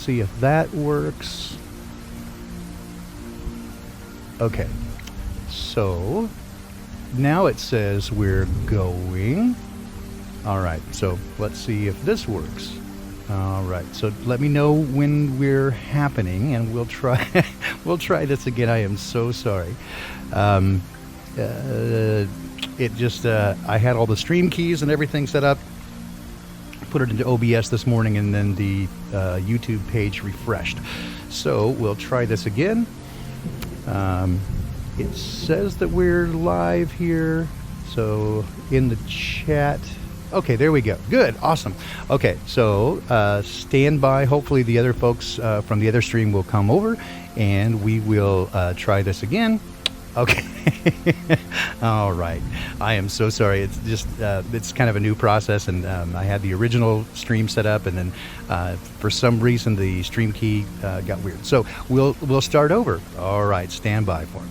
see if that works. Okay, so now it says we're going. All right, so let's see if this works. All right, so let me know when we're happening, and we'll try. We'll try this again. I am so sorry. It just I had all the stream keys and everything set up. Put it into OBS this morning, and then the YouTube page refreshed. So we'll try this again. It says that we're live here, so in the chat. Okay, there we go. Good, awesome. Okay, so stand by. Hopefully the other folks from the other stream will come over, and we will try this again. Okay. All right. I am so sorry. It's just it's kind of a new process, and I had the original stream set up, and then for some reason the stream key got weird. So we'll start over. All right. Stand by for me.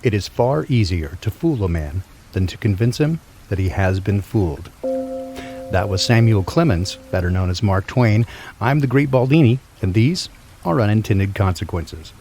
It is far easier to fool a man than to convince him that he has been fooled. That was Samuel Clemens, better known as Mark Twain. I'm the Great Baldini, and these are Unintended Consequences.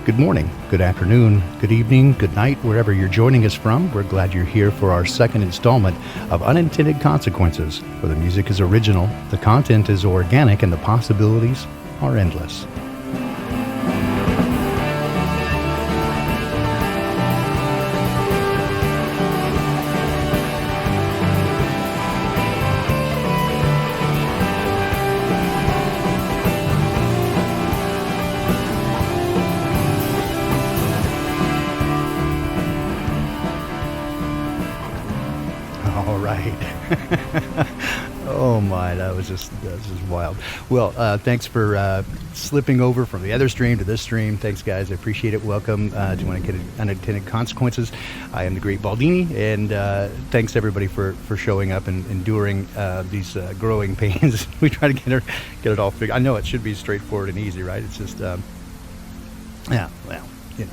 Good morning, good afternoon, good evening, good night, wherever you're joining us from. We're glad you're here for our second installment of Unintended Consequences, where the music is original, the content is organic, and the possibilities are endless. Oh my, that was just wild. Well, thanks for slipping over from the other stream to this stream. Thanks, guys. I appreciate it. Welcome to Unintended Consequences. I am the Great Baldini, and thanks everybody for showing up and enduring these growing pains. We try to get it all figured. I know it should be straightforward and easy, right? It's just, yeah, well, you know.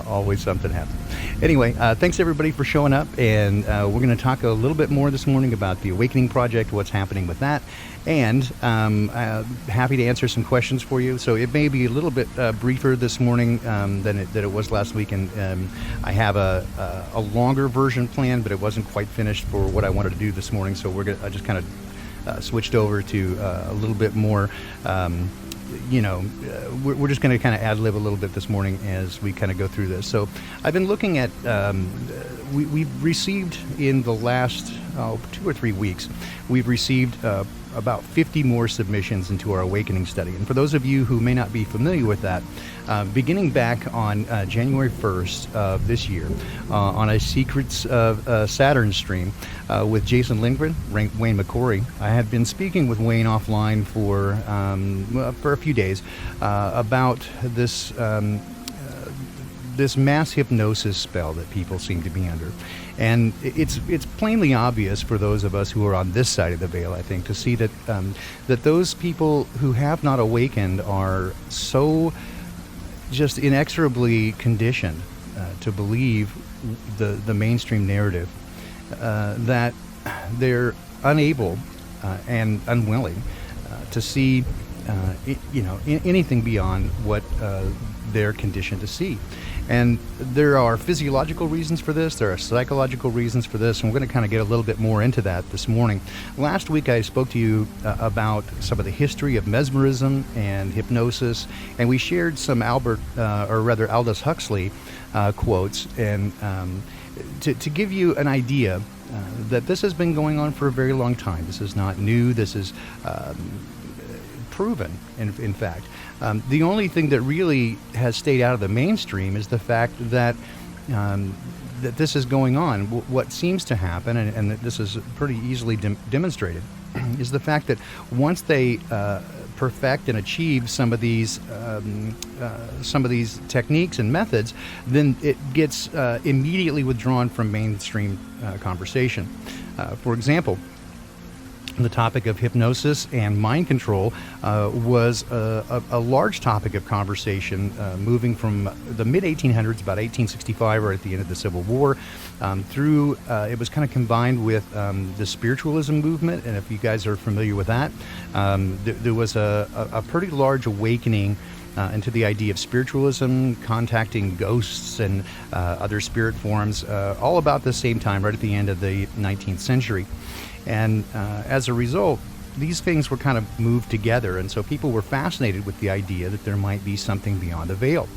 Always something happens. Anyway, thanks everybody for showing up, and we're going to talk a little bit more this morning about the Awakening Project, what's happening with that, and happy to answer some questions for you. So it may be a little bit briefer this morning than it was last week, and I have a longer version planned, but it wasn't quite finished for what I wanted to do this morning, so I just kind of switched over to a little bit more we're just going to kind of ad-lib a little bit this morning as we kind of go through this. So I've been looking at, we've received in the last 2 or 3 weeks, we've received about 50 more submissions into our Awakening study. And for those of you who may not be familiar with that, beginning back on January 1st of this year, on a Secrets of Saturn stream with Jason Lindgren, Wayne McCory, I have been speaking with Wayne offline for a few days about this mass hypnosis spell that people seem to be under. And it's plainly obvious for those of us who are on this side of the veil, I think, to see that that those people who have not awakened are so just inexorably conditioned to believe the mainstream narrative that they're unable and unwilling to see anything beyond what they're conditioned to see. And there are physiological reasons for this, there are psychological reasons for this, and we're going to kind of get a little bit more into that this morning. Last week I spoke to you about some of the history of mesmerism and hypnosis, and we shared some Aldous Huxley quotes, and to give you an idea that this has been going on for a very long time. This is not new, this is proven, in fact. The only thing that really has stayed out of the mainstream is the fact that that this is going on. What seems to happen, and that this is pretty easily demonstrated, is the fact that once they perfect and achieve some of these techniques and methods, then it gets immediately withdrawn from mainstream conversation. For example, the topic of hypnosis and mind control was a large topic of conversation moving from the mid-1800s, about 1865, or at the end of the Civil War, through, it was kind of combined with the spiritualism movement, and if you guys are familiar with that, there was a pretty large awakening into the idea of spiritualism, contacting ghosts and other spirit forms, all about the same time, right at the end of the 19th century. And as a result, these things were kind of moved together, and so people were fascinated with the idea that there might be something beyond the veil.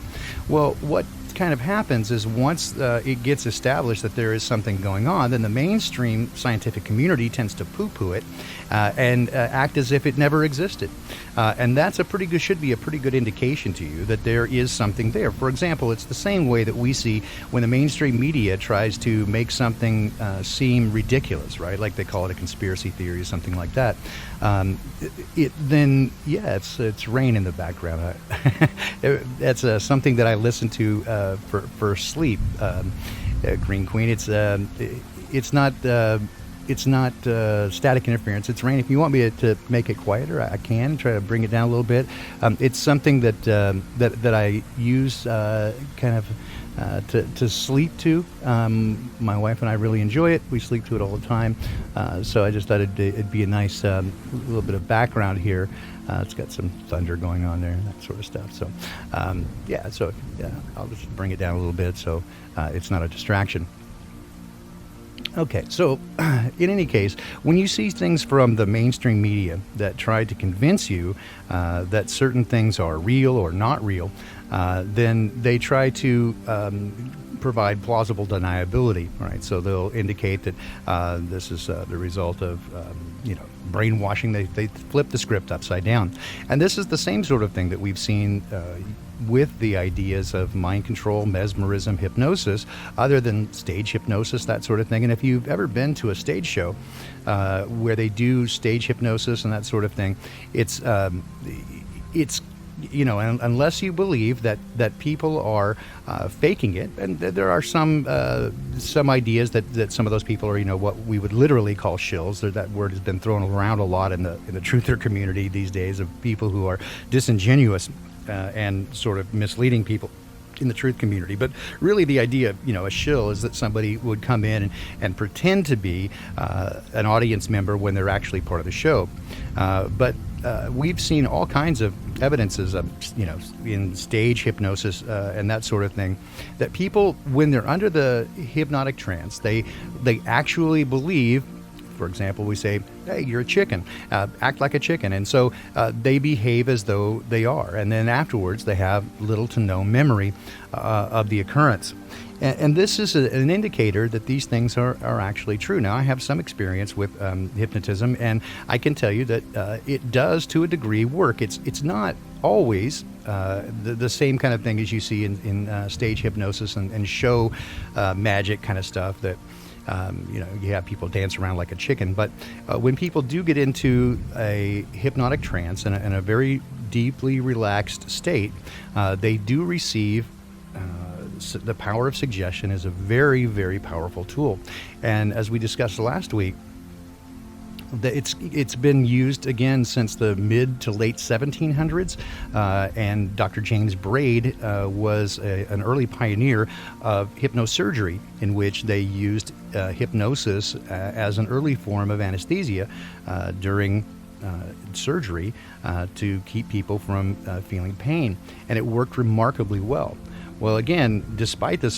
Well, what kind of happens is once it gets established that there is something going on, then the mainstream scientific community tends to poo-poo it and act as if it never existed. And that's should be a pretty good indication to you that there is something there. For example, it's the same way that we see when the mainstream media tries to make something seem ridiculous, right? Like they call it a conspiracy theory or something like that. It's rain in the background. That's something that I listen to for sleep. Green Queen. It's not static interference. It's rain. If you want me to make it quieter, I can try to bring it down a little bit. It's something that I use kind of to sleep to. My wife and I really enjoy it. We sleep to it all the time. So I just thought it'd be a nice little bit of background here. It's got some thunder going on there, that sort of stuff. So, I'll just bring it down a little bit so it's not a distraction. Okay, so in any case, when you see things from the mainstream media that try to convince you that certain things are real or not real, then they try to provide plausible deniability, right? So they'll indicate that this is the result of, brainwashing. They flip the script upside down. And this is the same sort of thing that we've seen with the ideas of mind control, mesmerism, hypnosis, other than stage hypnosis, that sort of thing. And if you've ever been to a stage show where they do stage hypnosis and that sort of thing, it's unless you believe that people are faking it, and there are some ideas that some of those people are, what we would literally call shills. That word has been thrown around a lot in the truther community these days, of people who are disingenuous and sort of misleading people in the truth community. But really the idea of, a shill is that somebody would come in and pretend to be an audience member when they're actually part of the show. But we've seen all kinds of evidences of, in stage hypnosis and that sort of thing, that people, when they're under the hypnotic trance, they actually believe. For example, we say, hey, you're a chicken, act like a chicken. And so they behave as though they are. And then afterwards, they have little to no memory of the occurrence. And this is an indicator that these things are actually true. Now, I have some experience with hypnotism, and I can tell you that it does, to a degree, work. It's not always the same kind of thing as you see in stage hypnosis and show magic kind of stuff that, you have people dance around like a chicken. But when people do get into a hypnotic trance and a very deeply relaxed state, they do receive the power of suggestion is a very, very powerful tool. And as we discussed last week, it's been used again since the mid to late 1700s, and Dr. James Braid was an early pioneer of hypnosurgery, in which they used hypnosis as an early form of anesthesia during surgery to keep people from feeling pain, and it worked remarkably well. Well, again, despite the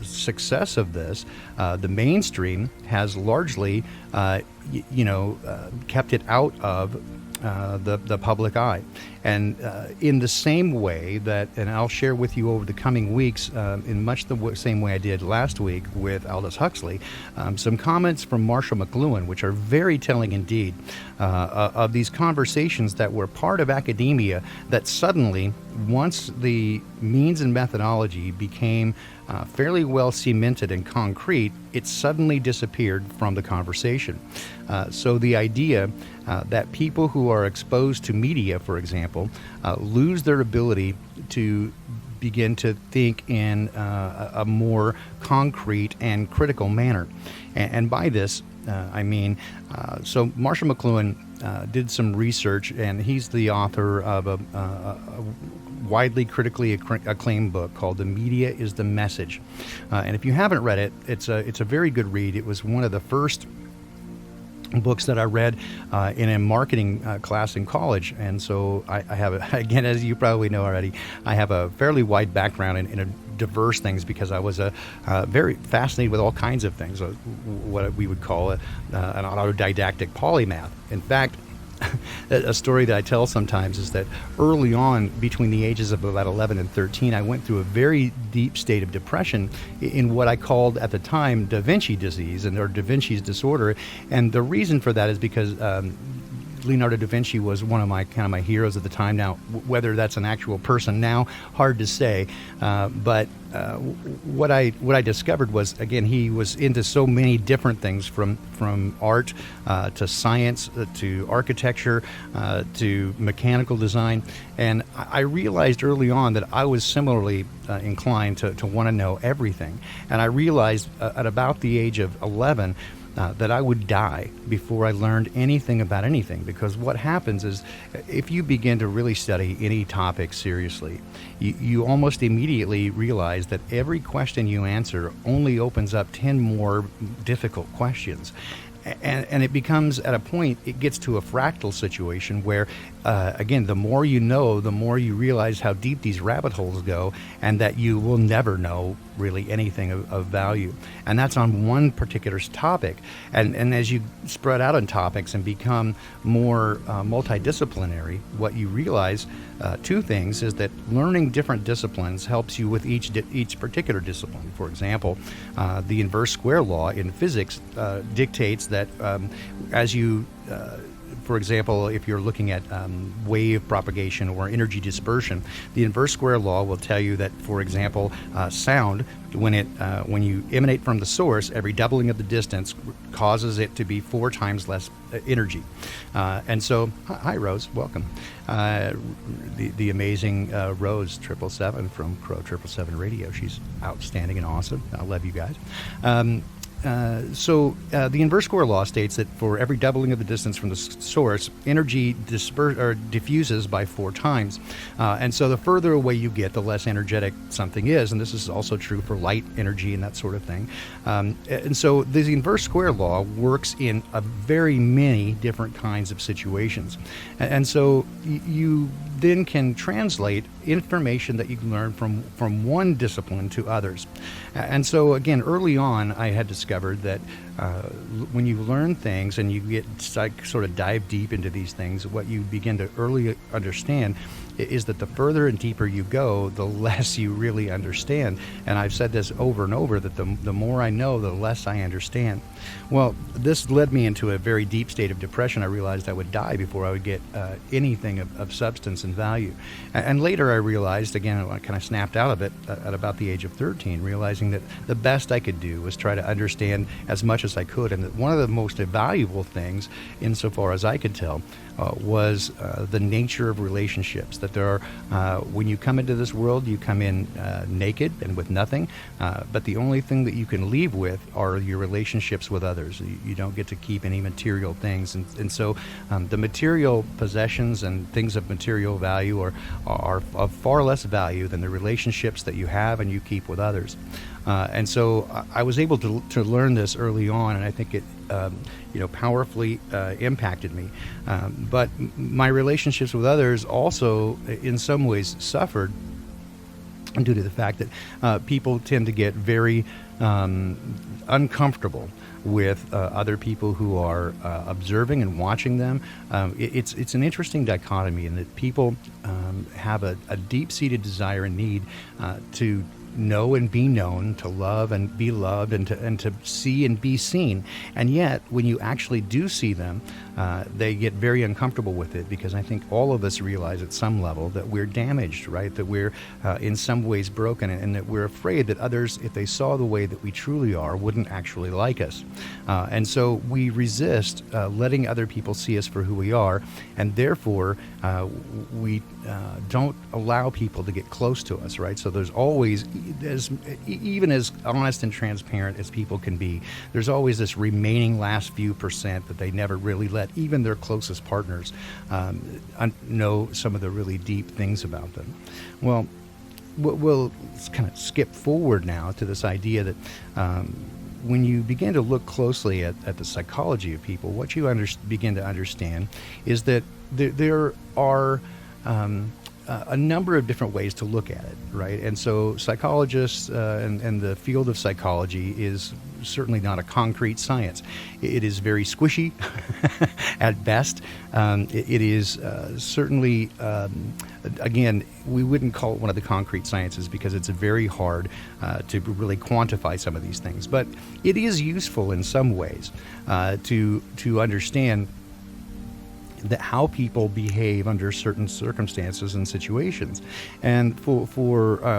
success of this, the mainstream has largely, kept it out of the public eye. And in the same way that, and I'll share with you over the coming weeks, in much the same way I did last week with Aldous Huxley, some comments from Marshall McLuhan, which are very telling indeed, of these conversations that were part of academia that suddenly, once the means and methodology became fairly well cemented and concrete, it suddenly disappeared from the conversation. So the idea that people who are exposed to media, for example, lose their ability to begin to think in a more concrete and critical manner. And by this, I mean, so Marshall McLuhan did some research, and he's the author of a widely critically acclaimed book called "The Media is the Message." And if you haven't read it, it's a very good read. It was one of the first books that I read in a marketing class in college. And so I have, again, as you probably know already, I have a fairly wide background in a diverse things because I was very fascinated with all kinds of things, what we would call an autodidactic polymath. In fact, a story that I tell sometimes is that early on, between the ages of about 11 and 13, I went through a very deep state of depression in what I called at the time Da Vinci disease, or Da Vinci's disorder. And the reason for that is because Leonardo da Vinci was one of my heroes at the time. Now, whether that's an actual person now, hard to say. But what I discovered was, again, he was into so many different things, from art to science to architecture to mechanical design. And I realized early on that I was similarly inclined to want to know everything. And I realized at about the age of 11 that I would die before I learned anything about anything. Because what happens is, if you begin to really study any topic seriously, you almost immediately realize that every question you answer only opens up 10 more difficult questions. And it becomes, at a point, it gets to a fractal situation where, again, the more you know, the more you realize how deep these rabbit holes go, and that you will never know really anything of value. And that's on one particular topic. And as you spread out on topics and become more multidisciplinary, what you realize, two things, is that learning different disciplines helps you with each particular discipline. For example, the inverse square law in physics dictates that as you for example, if you're looking at wave propagation or energy dispersion, the inverse square law will tell you that, for example, sound, when you emanate from the source, every doubling of the distance causes it to be 4 times less energy. And so, hi Rose, welcome. The amazing Rose 777 from Crow 777 Radio. She's outstanding and awesome. I love you guys. So the inverse square law states that for every doubling of the distance from the source, energy diffuses by 4 times. And so the further away you get, the less energetic something is. And this is also true for light energy and that sort of thing. And so the inverse square law works in a very many different kinds of situations. And so you then can translate information that you can learn from one discipline to others. And so, again, early on, I had discovered that when you learn things and you get sort of dive deep into these things, what you begin to early understand is that the further and deeper you go, the less you really understand. And I've said this over and over, that the more I know, the less I understand. Well, this led me into a very deep state of depression. I realized I would die before I would get anything of substance and value. And later I realized, again, I kind of snapped out of it at about the age of 13, realizing that the best I could do was try to understand as much as I could, and that one of the most valuable things, insofar as I could tell, was the nature of relationships. That there are, when you come into this world, you come in naked and with nothing, but the only thing that you can leave with are your relationships with others. You don't get to keep any material things, and so the material possessions and things of material value are of far less value than the relationships that you have and you keep with others. And so I was able to learn this early on, and I think it powerfully impacted me. But my relationships with others also, in some ways, suffered due to the fact that people tend to get very uncomfortable with other people who are observing and watching them. It's an interesting dichotomy in that people have a deep-seated desire and need to know and be known, to love and be loved, and to see and be seen. And yet, when you actually do see them, they get very uncomfortable with it, because I think all of us realize at some level that we're damaged, right? That we're in some ways broken, and that we're afraid that others, if they saw the way that we truly are, wouldn't actually like us. And so we resist letting other people see us for who we are, and therefore we don't allow people to get close to us, right? So there's always, even as honest and transparent as people can be, there's always this remaining last few percent that they never really let even their closest partners know some of the really deep things about them. Well, we'll kind of skip forward now to this idea that when you begin to look closely at the psychology of people, what you begin to understand is that there are a number of different ways to look at it, right? And so psychologists and the field of psychology is certainly not a concrete science. It is very squishy at best. It is certainly, again, we wouldn't call it one of the concrete sciences because it's very hard to really quantify some of these things. But it is useful in some ways to understand that how people behave under certain circumstances and situations. And for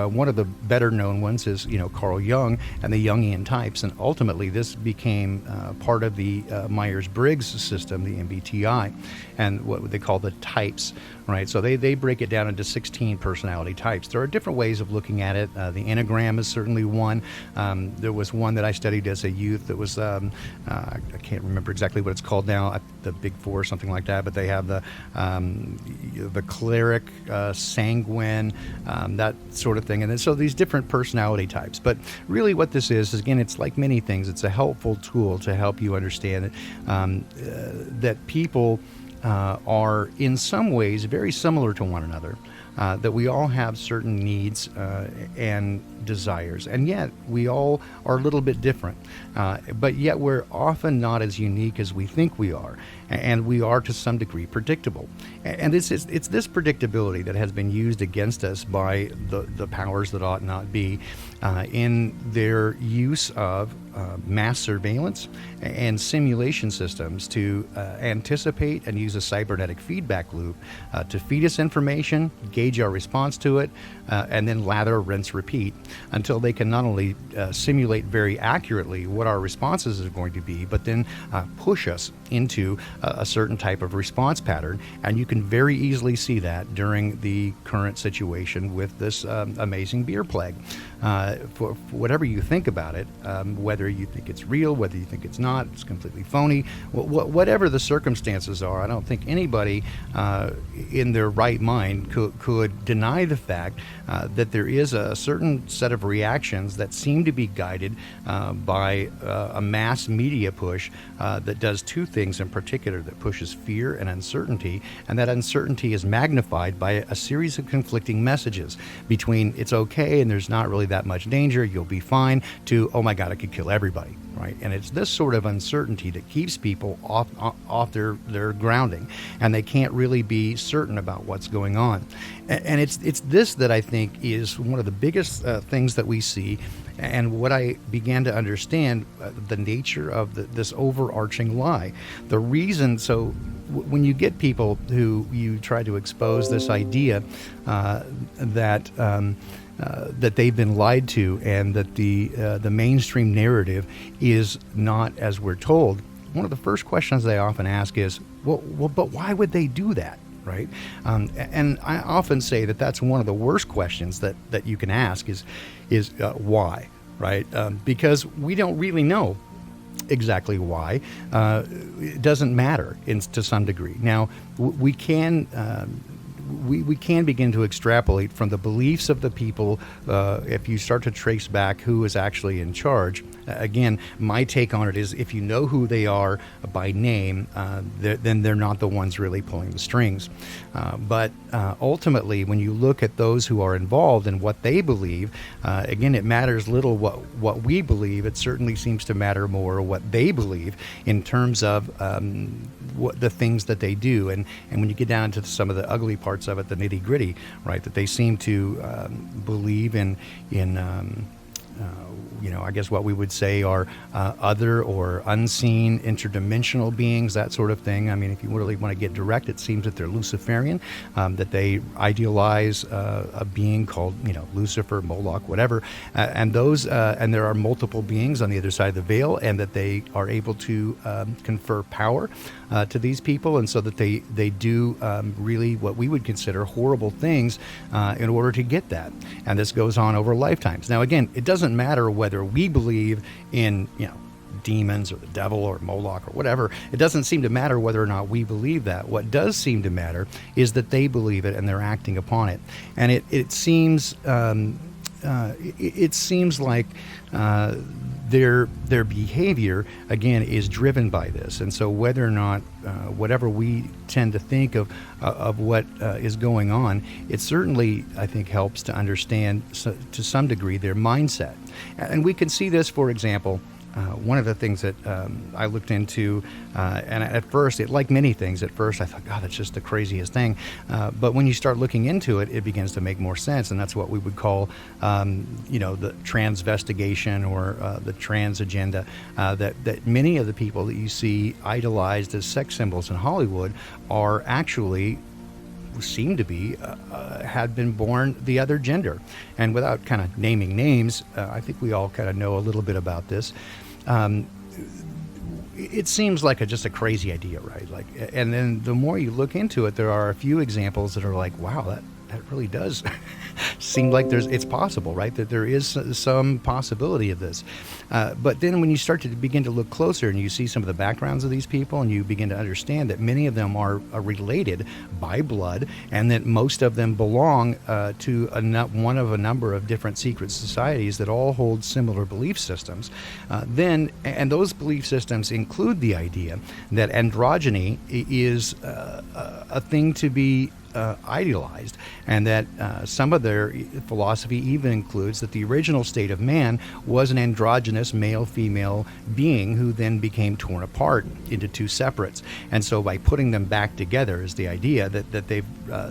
one of the better known ones is, Carl Jung and the Jungian types. And ultimately this became part of the Myers-Briggs system, the MBTI, and what they call the types, right? So they break it down into 16 personality types. There are different ways of looking at it. The Enneagram is certainly one. There was one that I studied as a youth that was, I can't remember exactly what it's called now, the Big Four or something like that, but they have the cleric, sanguine, that sort of thing. And then, so these different personality types. But really what this is, again, it's like many things. It's a helpful tool to help you understand that people are in some ways very similar to one another, that we all have certain needs and desires, and yet we all are a little bit different, but yet we're often not as unique as we think we are, and we are to some degree predictable. And it's this predictability that has been used against us by the powers that ought not be in their use of mass surveillance and simulation systems to anticipate and use a cybernetic feedback loop to feed us information, gauge our response to it, and then lather, rinse, repeat until they can not only simulate very accurately what our responses are going to be, but then push us into a certain type of response pattern. And you can very easily see that during the current situation with this amazing beer plague. For whatever you think about it, whether you think it's real, whether you think it's not, it's completely phony, whatever the circumstances are, I don't think anybody in their right mind could deny the fact that there is a certain set of reactions that seem to be guided by a mass media push that does two things in particular, that pushes fear and uncertainty, and that uncertainty is magnified by a series of conflicting messages between it's okay and there's not really that much danger, you'll be fine, to oh my God, I could kill everybody, right? And it's this sort of uncertainty that keeps people off their grounding, and they can't really be certain about what's going on. And it's this that I think is one of the biggest things that we see, and what I began to understand the nature of this overarching lie. The reason, so when you get people who you try to expose this idea that they've been lied to, and that the mainstream narrative is not as we're told, one of the first questions they often ask is, well, but why would they do that? Right? And I often say that that's one of the worst questions that you can ask is why, right? Because we don't really know exactly why. It doesn't matter to some degree. Now, we can begin to extrapolate from the beliefs of the people, if you start to trace back who is actually in charge, Again, my take on it is if you know who they are by name, then they're not the ones really pulling the strings. But ultimately, when you look at those who are involved and what they believe, again, it matters little what we believe. It certainly seems to matter more what they believe in terms of what the things that they do. And when you get down to some of the ugly parts of it, the nitty gritty, right, that they seem to believe in I guess what we would say are other or unseen interdimensional beings, that sort of thing. I mean, if you really want to get direct, it seems that they're Luciferian, that they idealize a being called, Lucifer, Moloch, whatever, and there are multiple beings on the other side of the veil, and that they are able to confer power to these people, and so that they do really what we would consider horrible things in order to get that. And this goes on over lifetimes. Now, again, it doesn't matter whether we believe in, demons or the devil or Moloch or whatever. It doesn't seem to matter whether or not we believe that. What does seem to matter is that they believe it and they're acting upon it. And it seems like their behavior, again, is driven by this. And so whether or not whatever we tend to think of what is going on, it certainly, I think, helps to understand to some degree their mindset. And we can see this, for example, one of the things that I looked into, and at first, like many things, at first I thought, God, that's just the craziest thing. But when you start looking into it, it begins to make more sense, and that's what we would call, the transvestigation or the trans agenda. That many of the people that you see idolized as sex symbols in Hollywood are actually seem to be had been born the other gender. And without kind of naming names, I think we all kind of know a little bit about this. It seems like just a crazy idea, right? And then the more you look into it, there are a few examples that are like, wow, that really does seem like it's possible, right? That there is some possibility of this. But then when you start to begin to look closer and you see some of the backgrounds of these people, and you begin to understand that many of them are related by blood, and that most of them belong to one of a number of different secret societies that all hold similar belief systems, and those belief systems include the idea that androgyny is a thing to be idealized, and that some of their philosophy even includes that the original state of man was an androgynous male-female being who then became torn apart into two separates. And so by putting them back together is the idea that they've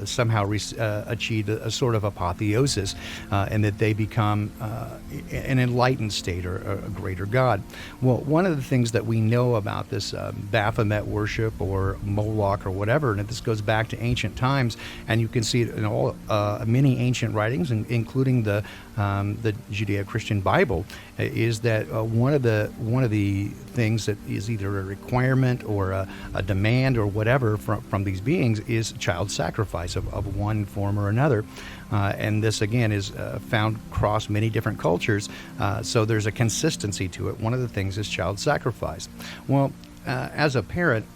somehow achieved a sort of apotheosis, and that they become an enlightened state or a greater God. Well, one of the things that we know about this Baphomet worship or Moloch or whatever, and this goes back to ancient times, and you can see it in all many ancient writings, including the Judeo-Christian Bible, is that one of the things that is either a requirement or a demand or whatever from these beings is child sacrifice of one form or another. And this, again, is found across many different cultures, so there's a consistency to it. One of the things is child sacrifice. Well, as a parent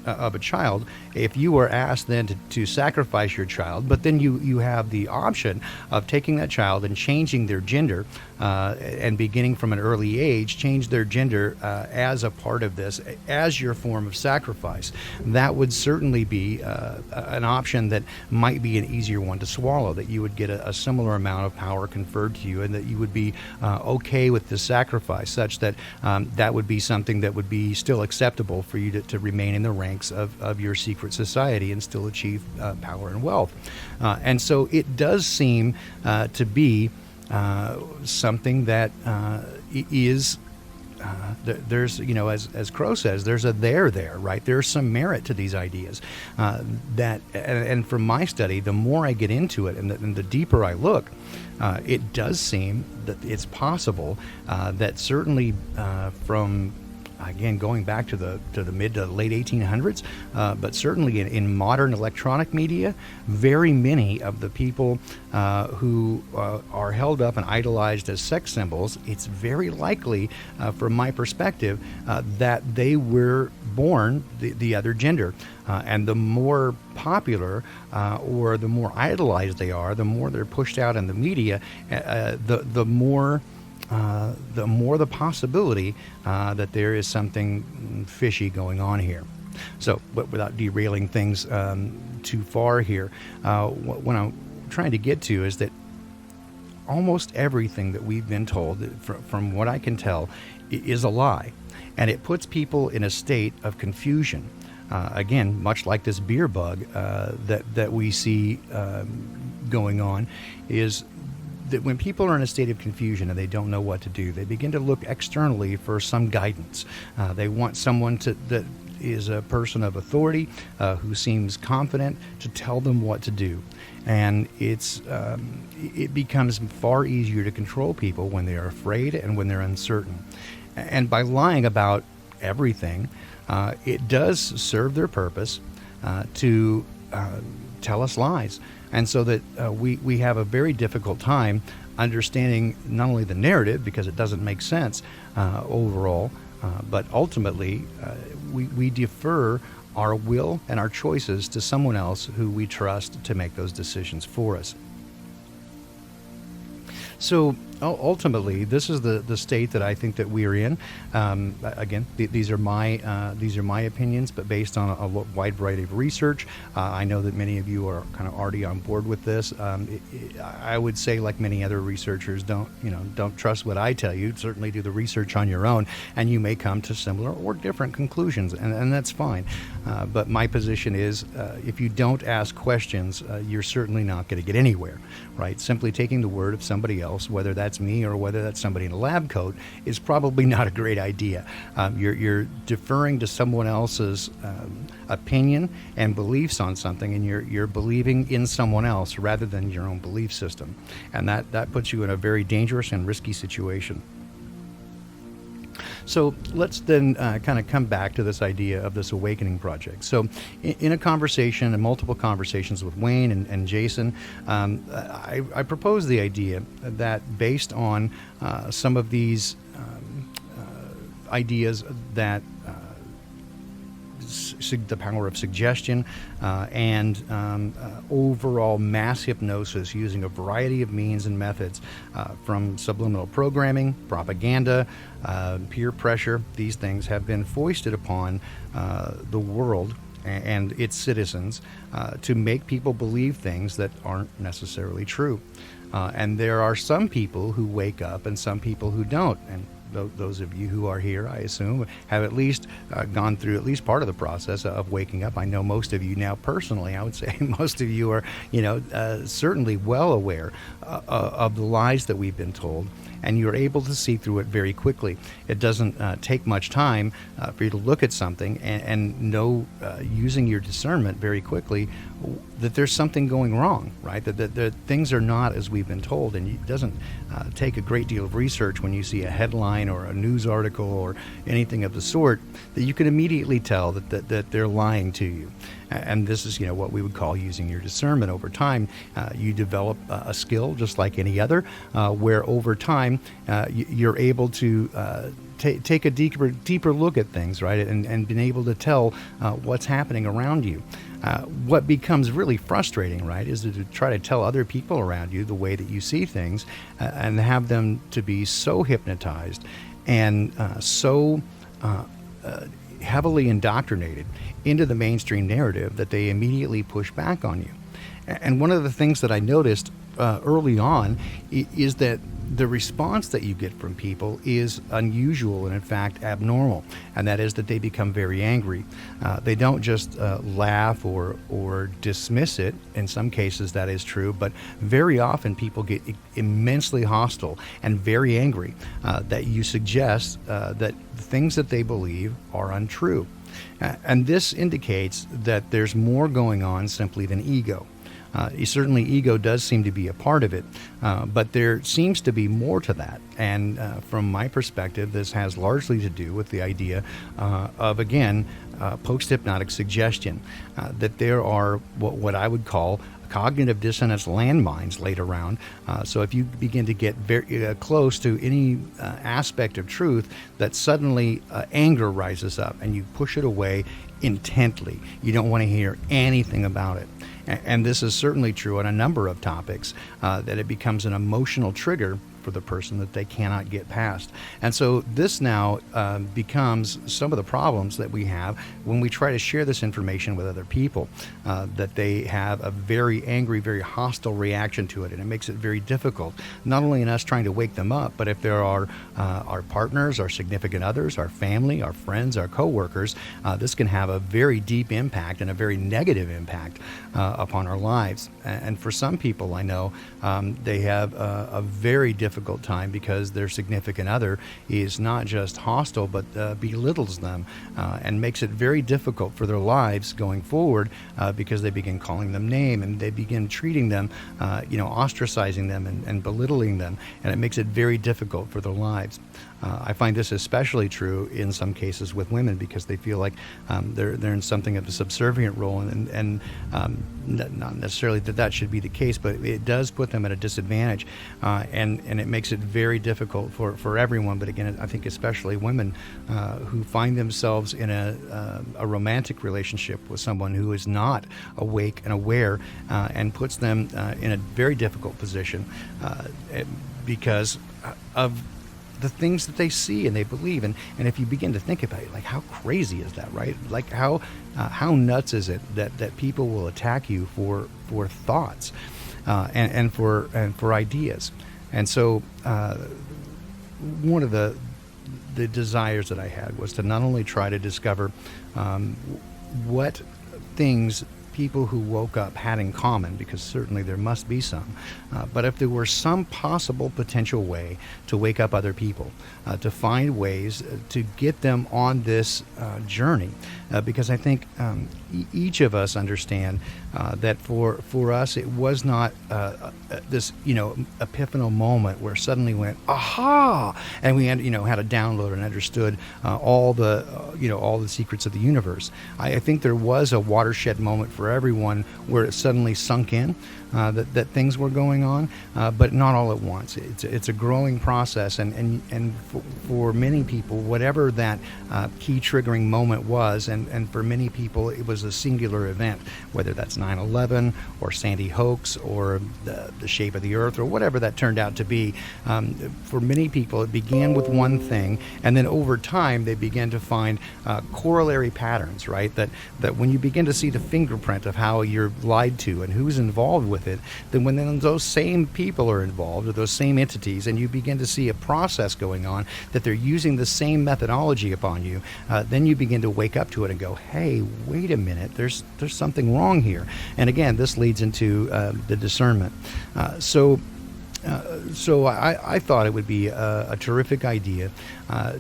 of a child, if you were asked then to sacrifice your child, but then you have the option of taking that child and changing their gender, and beginning from an early age, change their gender as a part of this, as your form of sacrifice, that would certainly be an option that might be an easier one to swallow, that you would get a similar amount of power conferred to you, and that you would be okay with the sacrifice, such that that would be something that would be still acceptable for you to remain in the ranks of your secret society and still achieve power and wealth. And so it does seem to be something that is there's, as Crow says, there's a there, right? There's some merit to these ideas. And from my study, the more I get into it and the deeper I look, it does seem that it's possible that certainly from, again, going back to the mid to late 1800s, but certainly in modern electronic media, very many of the people who are held up and idolized as sex symbols, it's very likely, from my perspective, that they were born the other gender. And the more popular or the more idolized they are, the more they're pushed out in the media, the more the more the possibility that there is something fishy going on here. So, but without derailing things too far here, what I'm trying to get to is that almost everything that we've been told, from what I can tell, is a lie. And it puts people in a state of confusion. Again, much like this beer bug that we see going on, is that when people are in a state of confusion and they don't know what to do, they begin to look externally for some guidance. They want someone that is a person of authority who seems confident to tell them what to do. And it becomes far easier to control people when they are afraid and when they're uncertain. And by lying about everything, it does serve their purpose to tell us lies. And so that we have a very difficult time understanding not only the narrative, because it doesn't make sense overall, but ultimately we defer our will and our choices to someone else who we trust to make those decisions for us. So ultimately, this is the state that I think that we are in. Again, these are my opinions, but based on a wide variety of research. I know that many of you are kind of already on board with this. I would say, like many other researchers, don't trust what I tell you. Certainly do the research on your own, and you may come to similar or different conclusions, and that's fine. But my position is, if you don't ask questions, you're certainly not going to get anywhere, right? Simply taking the word of somebody else, whether that's me or whether that's somebody in a lab coat, is probably not a great idea. You're deferring to someone else's opinion and beliefs on something, and you're believing in someone else rather than your own belief system, and that puts you in a very dangerous and risky situation. So let's then kind of come back to this idea of this awakening project. So in a conversation, and multiple conversations with Wayne and Jason, I proposed the idea that based on some of these ideas that the power of suggestion and overall mass hypnosis using a variety of means and methods, from subliminal programming, propaganda, peer pressure. These things have been foisted upon the world and its citizens to make people believe things that aren't necessarily true. And there are some people who wake up and some people who don't. And those of you who are here, I assume, have at least gone through at least part of the process of waking up. I know most of you now personally, I would say most of you are, certainly well aware of the lies that we've been told, and you're able to see through it very quickly. It doesn't take much time for you to look at something and know, using your discernment very quickly, that there's something going wrong, right? That things are not as we've been told, and it doesn't take a great deal of research when you see a headline or a news article or anything of the sort, that you can immediately tell that they're lying to you. And this is, what we would call using your discernment. Over time, you develop a skill just like any other, where over time you're able to take a deeper look at things, right, and been able to tell what's happening around you. What becomes really frustrating, right, is to try to tell other people around you the way that you see things, and have them to be so hypnotized and so heavily indoctrinated into the mainstream narrative that they immediately push back on you. And one of the things that I noticed early on is that the response that you get from people is unusual and in fact abnormal, and that is that they become very angry. They don't just laugh or dismiss it. In some cases that is true, but very often people get immensely hostile and very angry that you suggest that the things that they believe are untrue. And this indicates that there's more going on simply than ego. Certainly ego does seem to be a part of it, but there seems to be more to that. And from my perspective, this has largely to do with the idea of, again, post-hypnotic suggestion, that there are what I would call cognitive dissonance landmines laid around. So if you begin to get very close to any aspect of truth, that suddenly anger rises up and you push it away intently. You don't want to hear anything about it. And this is certainly true on a number of topics, that it becomes an emotional trigger for the person that they cannot get past. And so this now becomes some of the problems that we have when we try to share this information with other people, that they have a very angry, very hostile reaction to it, and it makes it very difficult, not only in us trying to wake them up, but if there are our partners, our significant others, our family, our friends, our coworkers, this can have a very deep impact and a very negative impact upon our lives. And for some people I know, they have a very difficult time because their significant other is not just hostile, but belittles them and makes it very difficult for their lives going forward, because they begin calling them name, and they begin treating them, ostracizing them and belittling them, and it makes it very difficult for their lives. I find this especially true in some cases with women, because they feel like they're in something of a subservient role, and not necessarily that should be the case, but it does put them at a disadvantage, and it makes it very difficult for everyone. But again, I think especially women who find themselves in a romantic relationship with someone who is not awake and aware, and puts them in a very difficult position because of the things that they see and they believe. And if you begin to think about it, like, how crazy is that, right? Like, how nuts is it that people will attack you for thoughts and for ideas. And so one of the desires that I had was to not only try to discover what things people who woke up had in common, because certainly there must be some, but if there were some possible potential way to wake up other people, to find ways to get them on this journey, because I think each of us understand that for us it was not this epiphanal moment where suddenly went aha, and we had a download and understood all the secrets of the universe. I think there was a watershed moment for everyone where it suddenly sunk in that things were going on, but not all at once. It's a growing process, and for many people, whatever that key triggering moment was, and for many people it was a singular event, whether that's 9/11 or Sandy Hoax or the shape of the earth or whatever that turned out to be. For many people it began with one thing, and then over time they began to find corollary patterns, right? That when you begin to see the fingerprint of how you're lied to and who's involved with it, then when those same people are involved, or those same entities, and you begin to see a process going on, that they're using the same methodology upon you, then you begin to wake up to it and go, hey, wait a minute, there's something wrong here. And again, this leads into the discernment. So I thought it would be a terrific idea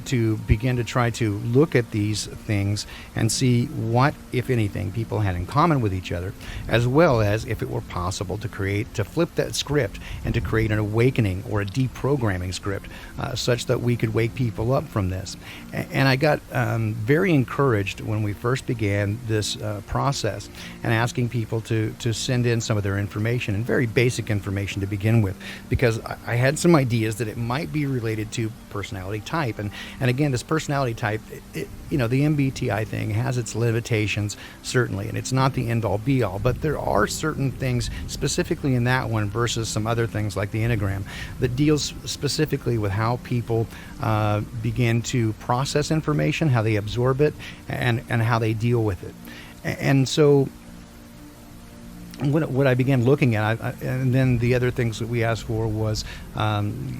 to begin to try to look at these things and see what, if anything, people had in common with each other, as well as if it were possible to flip that script and to create an awakening or a deprogramming script, such that we could wake people up from this. And I got very encouraged when we first began this process, and asking people to send in some of their information, and very basic information to begin with, because I had some ideas that it might be related to personality type. And again, this personality type, the MBTI thing has its limitations, certainly, and it's not the end-all be-all, but there are certain things specifically in that one versus some other things like the Enneagram that deals specifically with how people begin to process information, how they absorb it, and how they deal with it. And so what I began looking at, and then the other things that we asked for was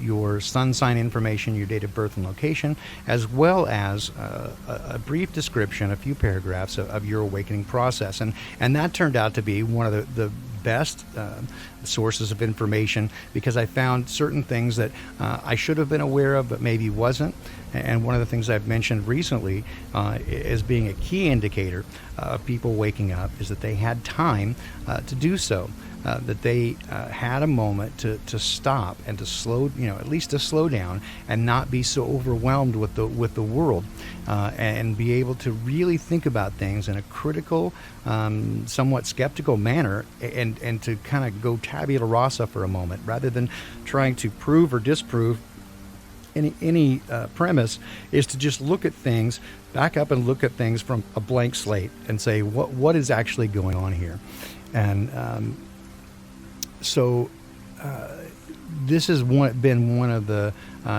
your sun sign information, your date of birth and location, as well as a brief description, a few paragraphs of your awakening process. And that turned out to be one of the best sources of information, because I found certain things that I should have been aware of but maybe wasn't. And one of the things I've mentioned recently as being a key indicator of people waking up is that they had time to do so. That they had a moment to stop and to slow, at least to slow down and not be so overwhelmed with the world, and be able to really think about things in a critical, somewhat skeptical manner, and to kind of go tabula rasa for a moment, rather than trying to prove or disprove any premise, is to just look at things, back up and look at things from a blank slate and say, what is actually going on here? And So this has been one of the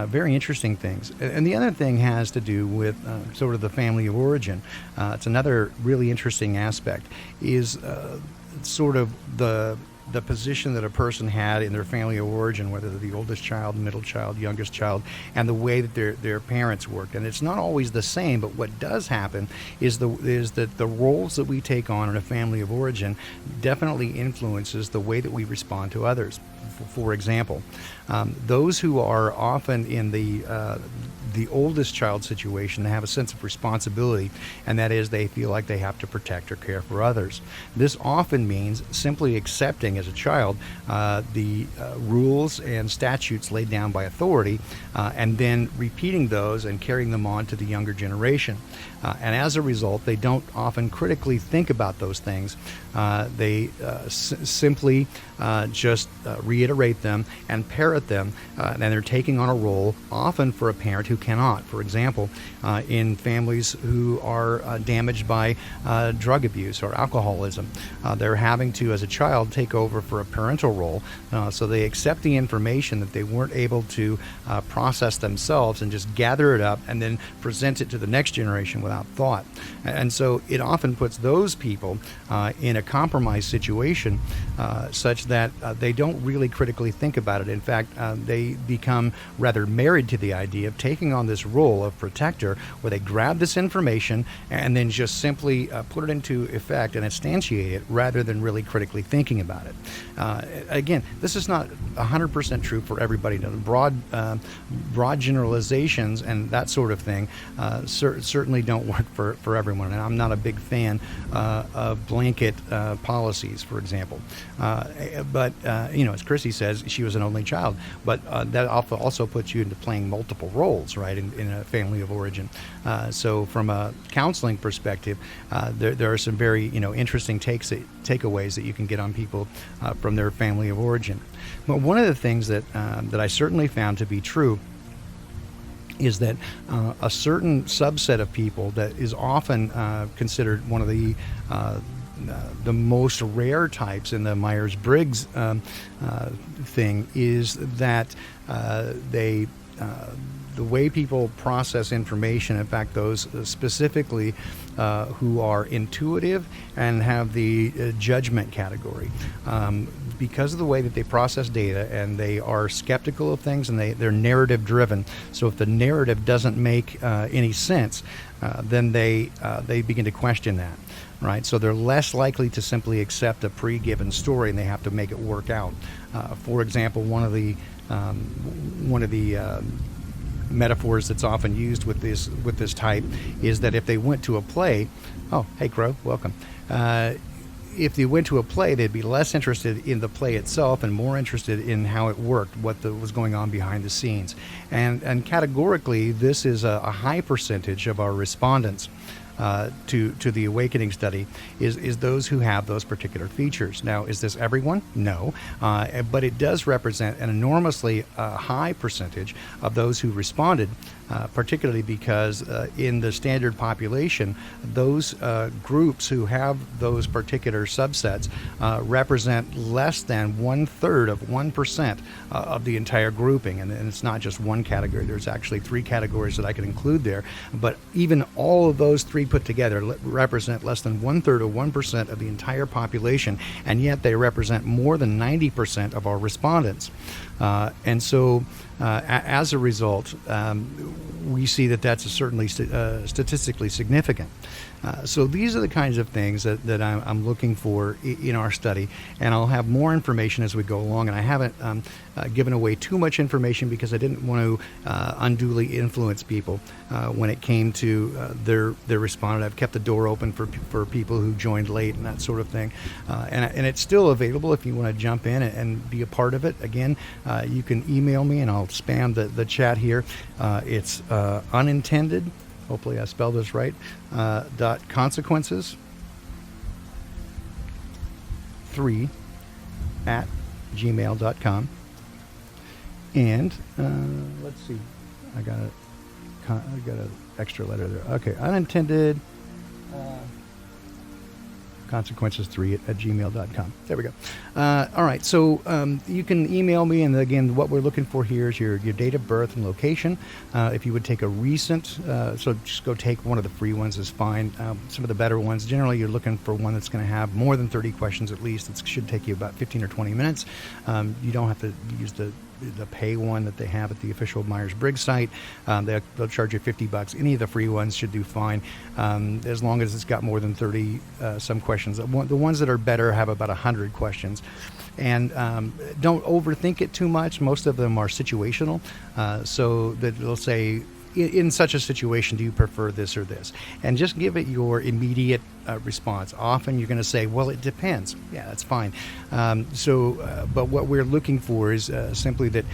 very interesting things. And the other thing has to do with sort of the family of origin. It's another really interesting aspect is sort of the position that a person had in their family of origin, whether they're the oldest child, middle child, youngest child, and the way that their parents worked. And it's not always the same, but what does happen is that the roles that we take on in a family of origin definitely influences the way that we respond to others. For example, those who are often in the oldest child situation have a sense of responsibility, and that is they feel like they have to protect or care for others. This often means simply accepting as a child the rules and statutes laid down by authority, and then repeating those and carrying them on to the younger generation. And as a result, they don't often critically think about those things. They simply just reiterate them and parrot them, and they're taking on a role often for a parent who cannot. For example, in families who are damaged by drug abuse or alcoholism, they're having to, as a child, take over for a parental role, so they accept the information that they weren't able to process themselves and just gather it up and then present it to the next generation without thought. And so it often puts those people in a compromised situation such that they don't really critically think about it. In fact, they become rather married to the idea of taking on this role of protector, where they grab this information and then just simply put it into effect and instantiate it rather than really critically thinking about it. Again, this is not 100% true for everybody. Broad generalizations and that sort of thing certainly don't work for everyone. And I'm not a big fan of blanket policies, for example. But as Chrissy says, she was an only child. But that also puts you into playing multiple roles, right, in a family of origin. So from a counseling perspective, there are some very interesting takeaways that you can get on people from their family of origin. But one of the things that I certainly found to be true is that a certain subset of people that is often considered one of the most rare types in the Myers-Briggs thing is that the way people process information, in fact, those specifically who are intuitive and have the judgment category, because of the way that they process data, and they are skeptical of things, and they're narrative driven. So if the narrative doesn't make any sense, then they begin to question that. Right, so they're less likely to simply accept a pre-given story, and they have to make it work out. For example, one of the metaphors that's often used with this type is that if they went to a play, oh, hey Crow, welcome. If they went to a play, they'd be less interested in the play itself and more interested in how it worked, what was going on behind the scenes. And categorically, this is a high percentage of our respondents to the awakening study is those who have those particular features. Now, is this everyone? No, but it does represent an enormously high percentage of those who responded, particularly because in the standard population, those groups who have those particular subsets represent less than 1/3 of 1% of the entire grouping. And it's not just one category. There's actually 3 categories that I could include there. But even all of those 3 put together represent less than 1/3 of 1% of the entire population, and yet they represent more than 90% of our respondents. And so as a result, we see that that's certainly statistically significant. So these are the kinds of things that I'm looking for in our study, and I'll have more information as we go along. And I haven't given away too much information because I didn't want to unduly influence people when it came to their respondent. I've kept the door open for people who joined late and that sort of thing. And it's still available if you want to jump in and be a part of it. Again, you can email me, and I'll spam the chat here. It's unintended, hopefully I spelled this right, consequences3@gmail.com. And let's see, I got an extra letter there. Okay, unintended consequences3 at gmail.com. There we go. All right, so you can email me, and again, what we're looking for here is your date of birth and location. If you would take a recent, so just go take one of the free ones is fine. Some of the better ones, generally you're looking for one that's going to have more than 30 questions at least. It should take you about 15 or 20 minutes. You don't have to use the pay one that they have at the official Myers-Briggs site. They'll charge you $50. Any of the free ones should do fine, as long as it's got more than 30 some questions. The ones that are better have about 100 questions. And don't overthink it too much. Most of them are situational, so that they'll say, in such a situation, do you prefer this or this? And just give it your immediate response. Often you're going to say, well, it depends. Yeah, that's fine. But what we're looking for is simply that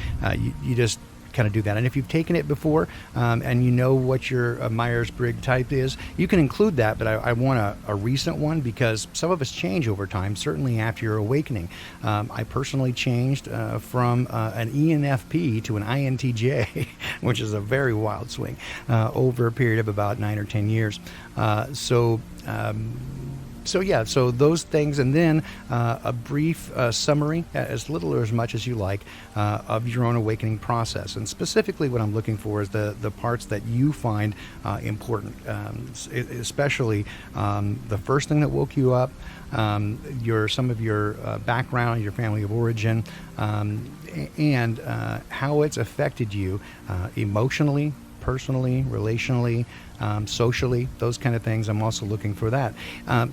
you just kind of do that. And if you've taken it before and you know what your Myers-Briggs type is, you can include that, but I want a recent one, because some of us change over time, certainly after your awakening. I personally changed from an ENFP to an INTJ, which is a very wild swing, over a period of about 9 or 10 years. So those things, and then a brief summary, as little or as much as you like, of your own awakening process. And specifically what I'm looking for is the parts that you find important, especially the first thing that woke you up, some of your background, your family of origin, and how it's affected you emotionally, personally, relationally, socially, those kind of things. I'm also looking for that.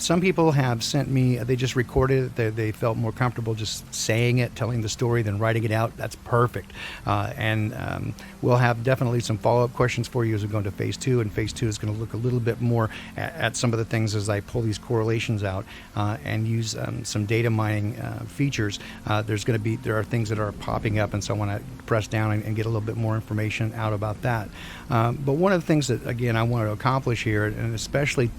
Some people have sent me, they just recorded it. They felt more comfortable just saying it, telling the story, than writing it out. That's perfect. And we'll have definitely some follow-up questions for you as we go into phase 2. And phase 2 is going to look a little bit more at some of the things as I pull these correlations out and use some data mining features. There are things that are popping up, and so I want to press down and get a little bit more information out about that. But one of the things that, again, I want to accomplish here, and especially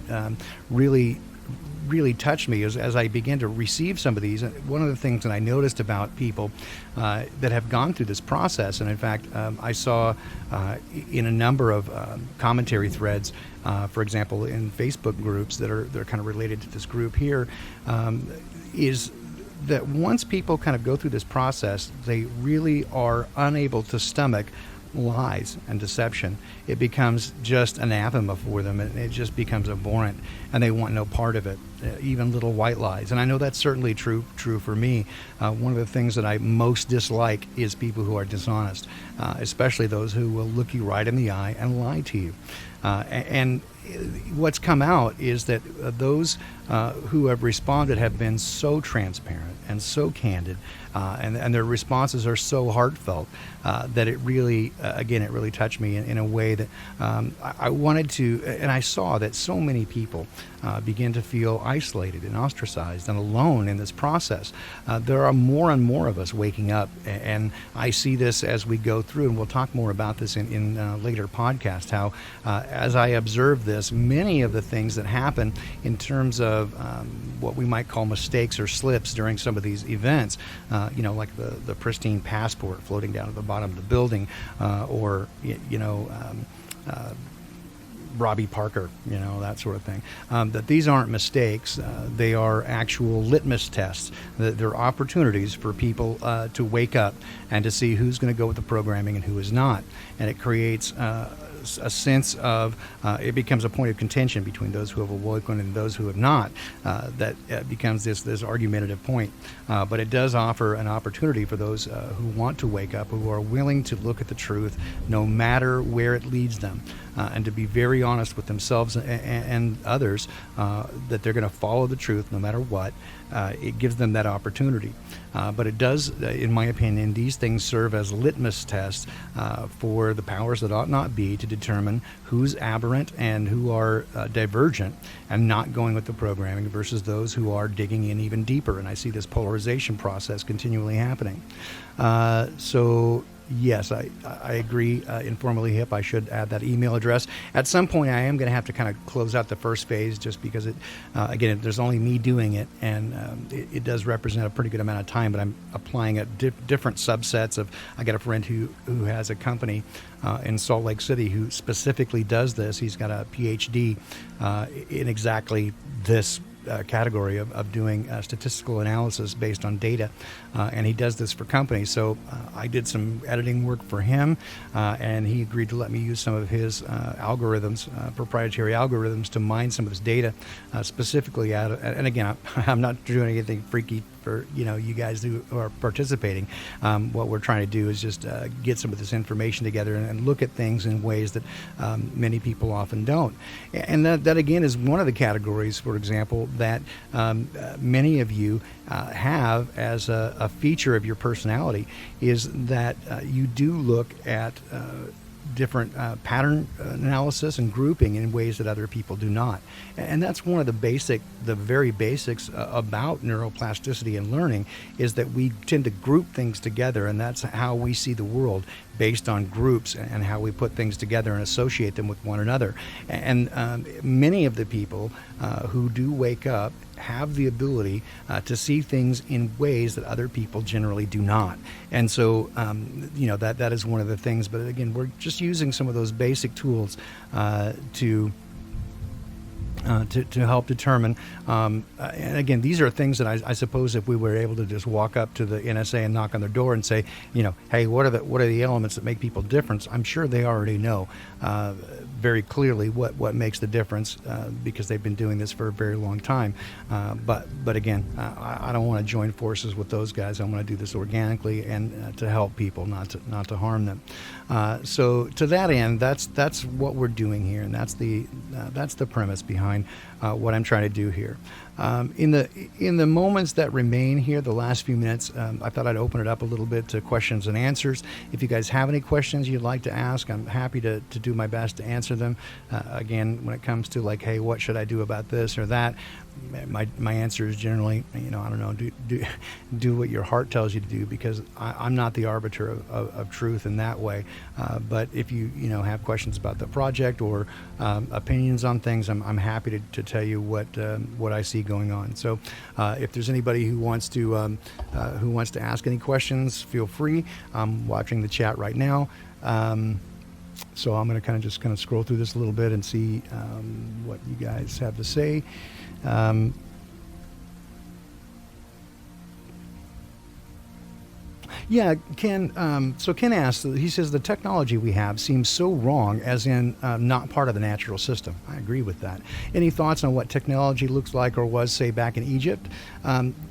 really touched me, is as I began to receive some of these. One of the things that I noticed about people that have gone through this process, and in fact, I saw in a number of commentary threads, for example, in Facebook groups they're kind of related to this group here, is that once people kind of go through this process, they really are unable to stomach lies and deception. It becomes just anathema for them, and it just becomes abhorrent, and they want no part of it, even little white lies. And I know that's certainly true for me. One of the things that I most dislike is people who are dishonest, especially those who will look you right in the eye and lie to you. And what's come out is that those who have responded have been so transparent and so candid, and their responses are so heartfelt that it really, again, it really touched me in a way that I wanted to, and I saw that so many people begin to feel isolated and ostracized and alone in this process. There are more and more of us waking up, and I see this as we go through, and we'll talk more about this in later podcasts, how as I observe this, many of the things that happen in terms of what we might call mistakes or slips during some of these events, like the pristine passport floating down at the bottom of the building, or Robbie Parker, that sort of thing, that these aren't mistakes. They are actual litmus tests. They're opportunities for people to wake up and to see who's going to go with the programming and who is not. And it creates a sense of, it becomes a point of contention between those who have awoken and those who have not. That becomes this argumentative point. But it does offer an opportunity for those who want to wake up, who are willing to look at the truth no matter where it leads them, and to be very honest with themselves and others, that they're going to follow the truth no matter what. It gives them that opportunity. But it does, in my opinion, these things serve as litmus tests for the powers that ought not be, to determine who's aberrant and who are divergent and not going with the programming, versus those who are digging in even deeper. And I see this polarization process continually happening. So yes, I agree. Informally hip, I should add that email address. At some point, I am going to have to kind of close out the first phase, just because it, again, there's only me doing it, and it does represent a pretty good amount of time, but I'm applying it different subsets of, I got a friend who has a company in Salt Lake City who specifically does this. He's got a PhD in exactly this category of doing statistical analysis based on data, and he does this for companies. So I did some editing work for him, and he agreed to let me use some of his algorithms, proprietary algorithms, to mine some of this data, specifically out of, and again, I'm not doing anything freaky for you guys who are participating. What we're trying to do is just get some of this information together and look at things in ways that many people often don't. And that again is one of the categories, for example, that many of you have as a feature of your personality, is that you do look at different pattern analysis and grouping in ways that other people do not. And that's one of the very basics about neuroplasticity and learning, is that we tend to group things together, and that's how we see the world, based on groups and how we put things together and associate them with one another. And many of the people who do wake up have the ability to see things in ways that other people generally do not. And so, that is one of the things. But again, we're just using some of those basic tools to help determine. And again, these are things that I suppose if we were able to just walk up to the NSA and knock on their door and say, hey, what are the elements that make people different? I'm sure they already know very clearly what makes the difference, because they've been doing this for a very long time. But again, I don't want to join forces with those guys. I want to do this organically and to help people, not to harm them. So to that end, that's what we're doing here, and that's the premise behind what I'm trying to do here. In the moments that remain here, the last few minutes, I thought I'd open it up a little bit to questions and answers. If you guys have any questions you'd like to ask, I'm happy to do my best to answer them. Again, when it comes to like, hey, what should I do about this or that? My answer is generally, I don't know, do what your heart tells you to do, because I'm not the arbiter of truth in that way. But if you have questions about the project or opinions on things, I'm happy to tell you what I see going on. So if there's anybody who wants to ask any questions, feel free. I'm watching the chat right now. So I'm going to kind of scroll through this a little bit and see what you guys have to say. Yeah, Ken. So Ken asks, he says, the technology we have seems so wrong, as in not part of the natural system. I agree with that. Any thoughts on what technology looks like or was, say, back in Egypt?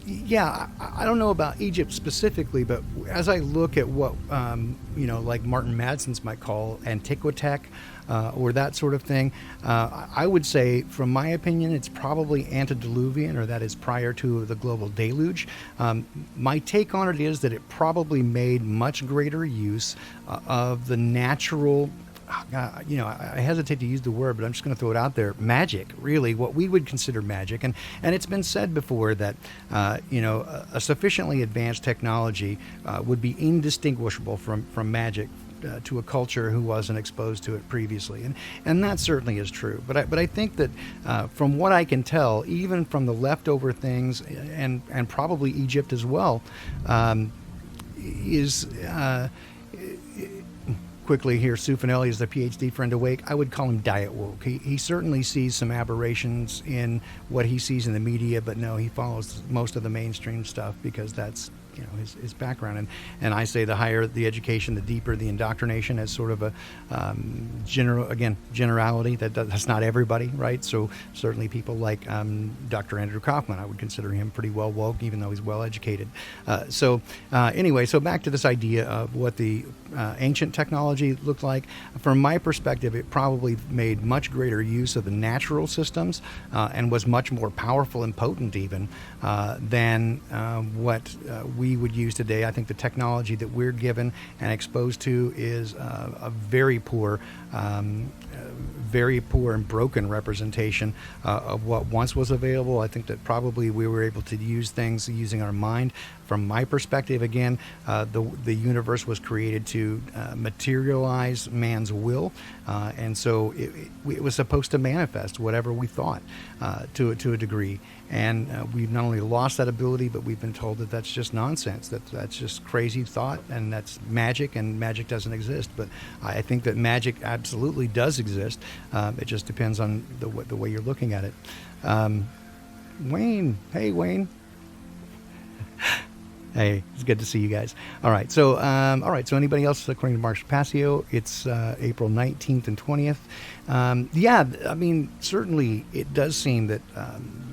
Yeah, I don't know about Egypt specifically, but as I look at what, like Martin Madsen's might call antiquitech, or that sort of thing, I would say, from my opinion, it's probably antediluvian, or that is prior to the global deluge. My take on it is that it probably made much greater use of the natural, I hesitate to use the word, but I'm just going to throw it out there, magic, really, what we would consider magic. And it's been said before that, a sufficiently advanced technology would be indistinguishable from magic to a culture who wasn't exposed to it previously, and that certainly is true. But I think that from what I can tell, even from the leftover things, and probably Egypt as well, is quickly here, Sue Finelli is the PhD friend awake. I would call him diet woke. He certainly sees some aberrations in what he sees in the media, but no, he follows most of the mainstream stuff because that's his background. And I say the higher the education, the deeper the indoctrination, as sort of a generality. That's not everybody, right? So certainly people like Dr. Andrew Kaufman, I would consider him pretty well woke, even though he's well educated. Anyway, so back to this idea of what the ancient technology looked like. From my perspective, it probably made much greater use of the natural systems and was much more powerful and potent even than what we would use today. I think the technology that we're given and exposed to is a very poor and broken representation of what once was available. I think that probably we were able to use things using our mind. From my perspective, again, the universe was created to materialize man's will, and so it was supposed to manifest whatever we thought to a degree. And we've not only lost that ability, but we've been told that that's just nonsense, that's just crazy thought, and that's magic, and magic doesn't exist. But I think that magic absolutely does exist. It just depends on the way you're looking at it. Wayne. Hey, Wayne. Hey, it's good to see you guys. All right, so anybody else? According to Mark Passio, it's April 19th and 20th. Yeah, I mean, certainly it does seem that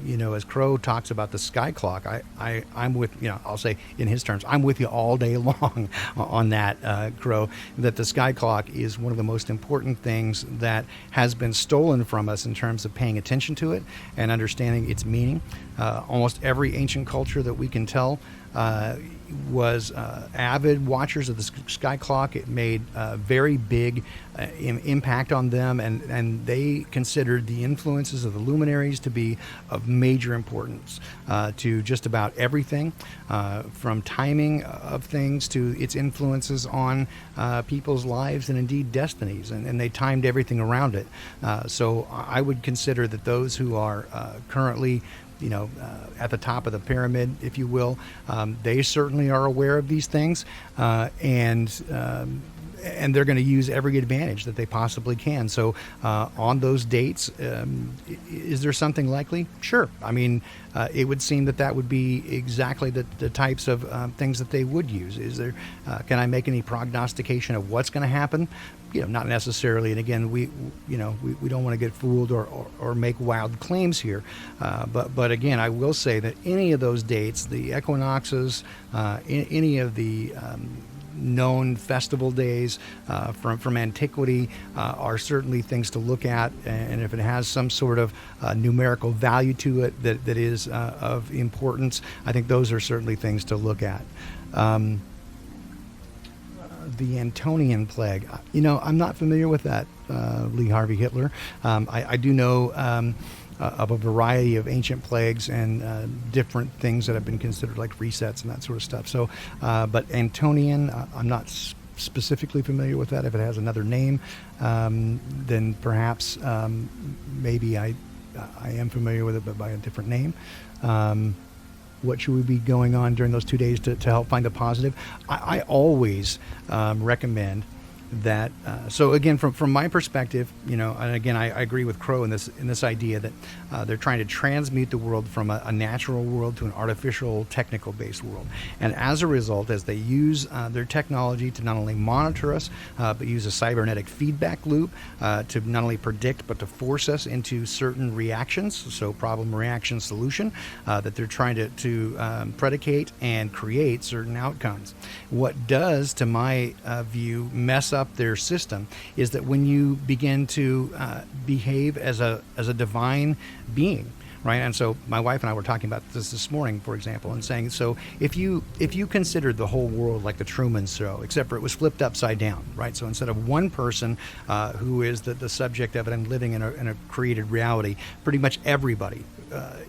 as Crow talks about the sky clock, I'm with I'll say in his terms, I'm with you all day long on that, Crow. That the sky clock is one of the most important things that has been stolen from us in terms of paying attention to it and understanding its meaning. Almost every ancient culture that we can tell was avid watchers of the sky clock. It made a very big impact on them, and they considered the influences of the luminaries to be of major importance to just about everything, from timing of things to its influences on people's lives and indeed destinies, and they timed everything around it. So I would consider that those who are currently at the top of the pyramid, if you will, they certainly are aware of these things, and they're going to use every advantage that they possibly can. So on those dates, is there something likely? Sure. I mean, it would seem that would be exactly the types of things that they would use. Is there? Can I make any prognostication of what's going to happen? Not necessarily. And again, we don't want to get fooled or make wild claims here. But again, I will say that any of those dates, the equinoxes, any of the known festival days from antiquity are certainly things to look at, and if it has some sort of numerical value to it that is of importance, I think those are certainly things to look at. The Antonian plague, I'm not familiar with that, Lee Harvey Hitler. I do know of a variety of ancient plagues and different things that have been considered like resets and that sort of stuff. So, but Antonian, I'm not specifically familiar with that. If it has another name, then perhaps maybe I am familiar with it, but by a different name. What should we be going on during those 2 days to help find the positive? I always recommend that. So again, from my perspective, and again, I agree with Crow in this idea that they're trying to transmute the world from a natural world to an artificial, technical-based world. And as a result, as they use their technology to not only monitor us, but use a cybernetic feedback loop to not only predict, but to force us into certain reactions, so problem, reaction, solution, that they're trying to predicate and create certain outcomes. What does, to my view, mess up their system is that when you begin to behave as a divine being, right? And so my wife and I were talking about this morning, for example, and saying, so if you considered the whole world like the Truman Show, except for it was flipped upside down, right? So instead of one person who is the subject of it and living in a created reality, pretty much everybody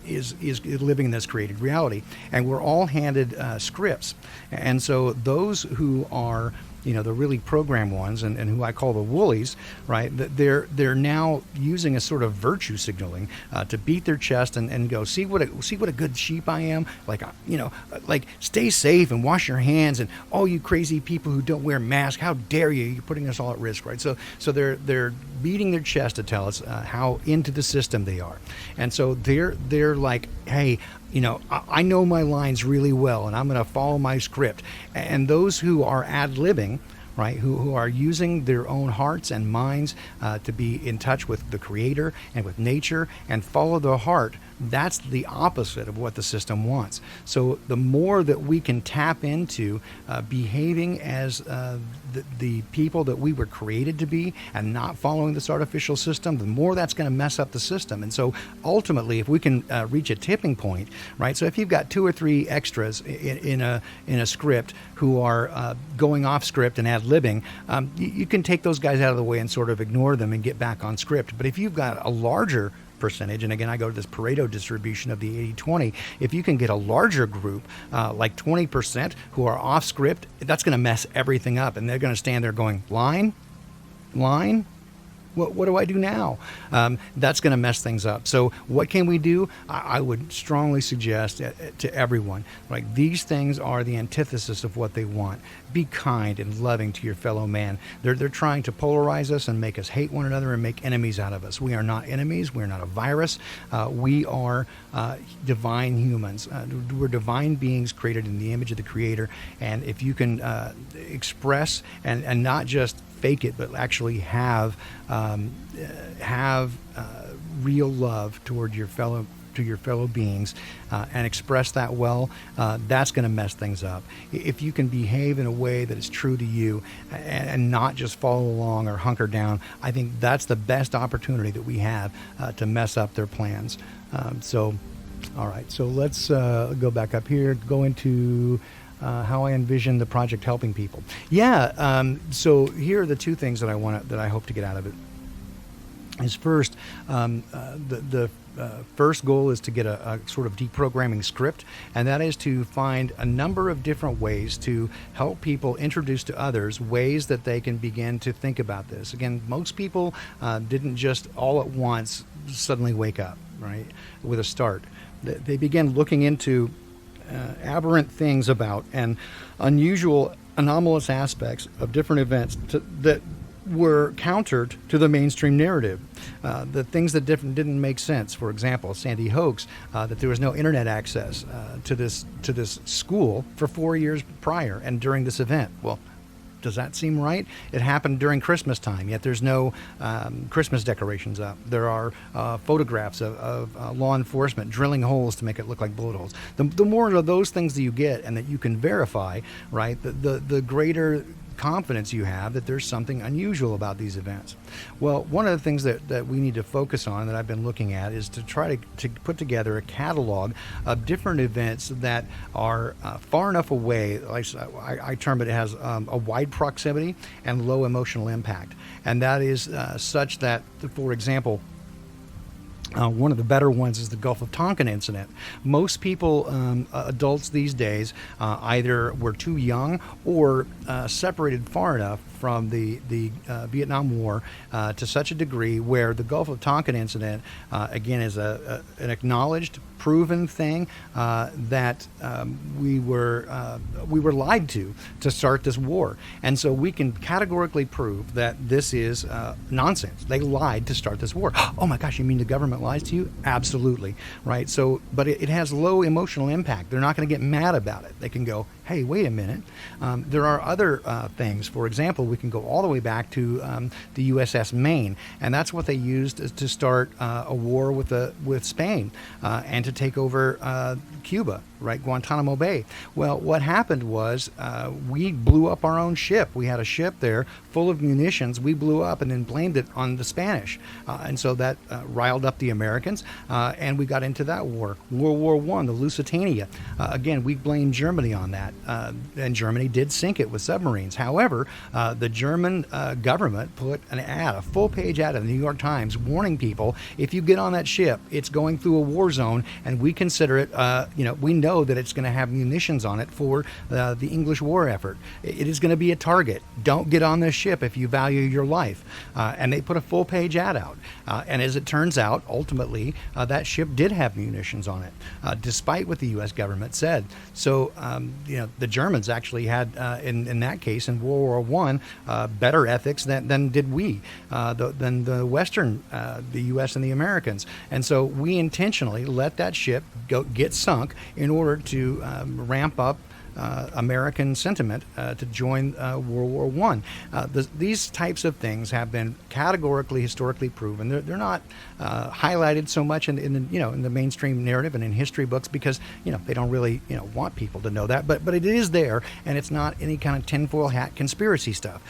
is living in this created reality, and we're all handed scripts. And so those who are the really programmed ones, and who I call the woolies, right? They're now using a sort of virtue signaling to beat their chest and go, see what a good sheep I am, like stay safe and wash your hands, and all you crazy people who don't wear masks, how dare you? You're putting us all at risk, right? So they're beating their chest to tell us how into the system they are, and so they're like, hey, I know my lines really well, and I'm going to follow my script. And those who are ad-libbing, right, who are using their own hearts and minds to be in touch with the Creator and with nature and follow their heart, that's the opposite of what the system wants. So the more that we can tap into behaving as the people that we were created to be and not following this artificial system, the more that's going to mess up the system. And so ultimately, if we can reach a tipping point, right? So if you've got 2 or 3 extras in a script who are going off script and ad-libbing, you can take those guys out of the way and sort of ignore them and get back on script. But if you've got a larger percentage, and again, I go to this Pareto distribution of the 80-20, if you can get a larger group, like 20% who are off script, that's going to mess everything up, and they're going to stand there going, line, What do I do now? That's going to mess things up. So what can we do? I would strongly suggest to everyone, like, these things are the antithesis of what they want. Be kind and loving to your fellow man. They're trying to polarize us and make us hate one another and make enemies out of us. We are not enemies. We're not a virus. We are divine humans. We're divine beings created in the image of the Creator. And if you can express and not just fake it, but actually have real love toward your fellow beings, and express that well, that's going to mess things up. If you can behave in a way that is true to you and not just follow along or hunker down, I think that's the best opportunity that we have to mess up their plans. All right, so let's go back up here, go into how I envision the project helping people. So here are the two things that I hope to get out of it. Is first, the first goal is to get a sort of deprogramming script, and that is to find a number of different ways to help people introduce to others ways that they can begin to think about this. Again, most people didn't just all at once suddenly wake up, right, with a start. They began looking into aberrant things about and unusual, anomalous aspects of different events that were countered to the mainstream narrative. The things that didn't make sense. For example, Sandy hoax, that there was no internet access to this school for 4 years prior and during this event. Well, does that seem right? It happened during Christmas time, yet there's no Christmas decorations up. There are photographs of law enforcement drilling holes to make it look like bullet holes. The more of those things that you get and that you can verify, right, the greater confidence you have that there's something unusual about these events. Well, one of the things that we need to focus on, that I've been looking at, is to try to put together a catalog of different events that are far enough away, like I term it as a wide proximity and low emotional impact. And that is such that, for example, one of the better ones is the Gulf of Tonkin incident. Most people, adults these days, either were too young or separated far enough from the Vietnam War to such a degree where the Gulf of Tonkin incident, again, is an acknowledged, proven thing that we were lied to start this war. And so we can categorically prove that this is nonsense. They lied to start this war. Oh my gosh, you mean the government lies to you? Absolutely, right? So, but it has low emotional impact. They're not going to get mad about it. They can go, hey, wait a minute. There are other things. For example, we can go all the way back to the USS Maine, and that's what they used to start a war with Spain and to take over Cuba, right, Guantanamo Bay. Well, what happened was we blew up our own ship. We had a ship there full of munitions. We blew up and then blamed it on the Spanish, and so that riled up the Americans, and we got into that war. World War I, the Lusitania. Again, we blamed Germany on that. And Germany did sink it with submarines. However, the German government put an ad, a full-page ad in the New York Times, warning people, if you get on that ship, it's going through a war zone, and we consider it, we know that it's going to have munitions on it for the English war effort. It is going to be a target. Don't get on this ship if you value your life. And they put a full-page ad out. And as it turns out, ultimately, that ship did have munitions on it, despite what the U.S. government said. So, the Germans actually had, in that case, in World War I, better ethics than did we, than the Western, the U.S. and the Americans. And so we intentionally let that ship get sunk in order to ramp up American sentiment to join World War I. These types of things have been categorically, historically proven. They're not highlighted so much in the mainstream narrative and in history books because they don't really want people to know that. But it is there, and it's not any kind of tinfoil hat conspiracy stuff.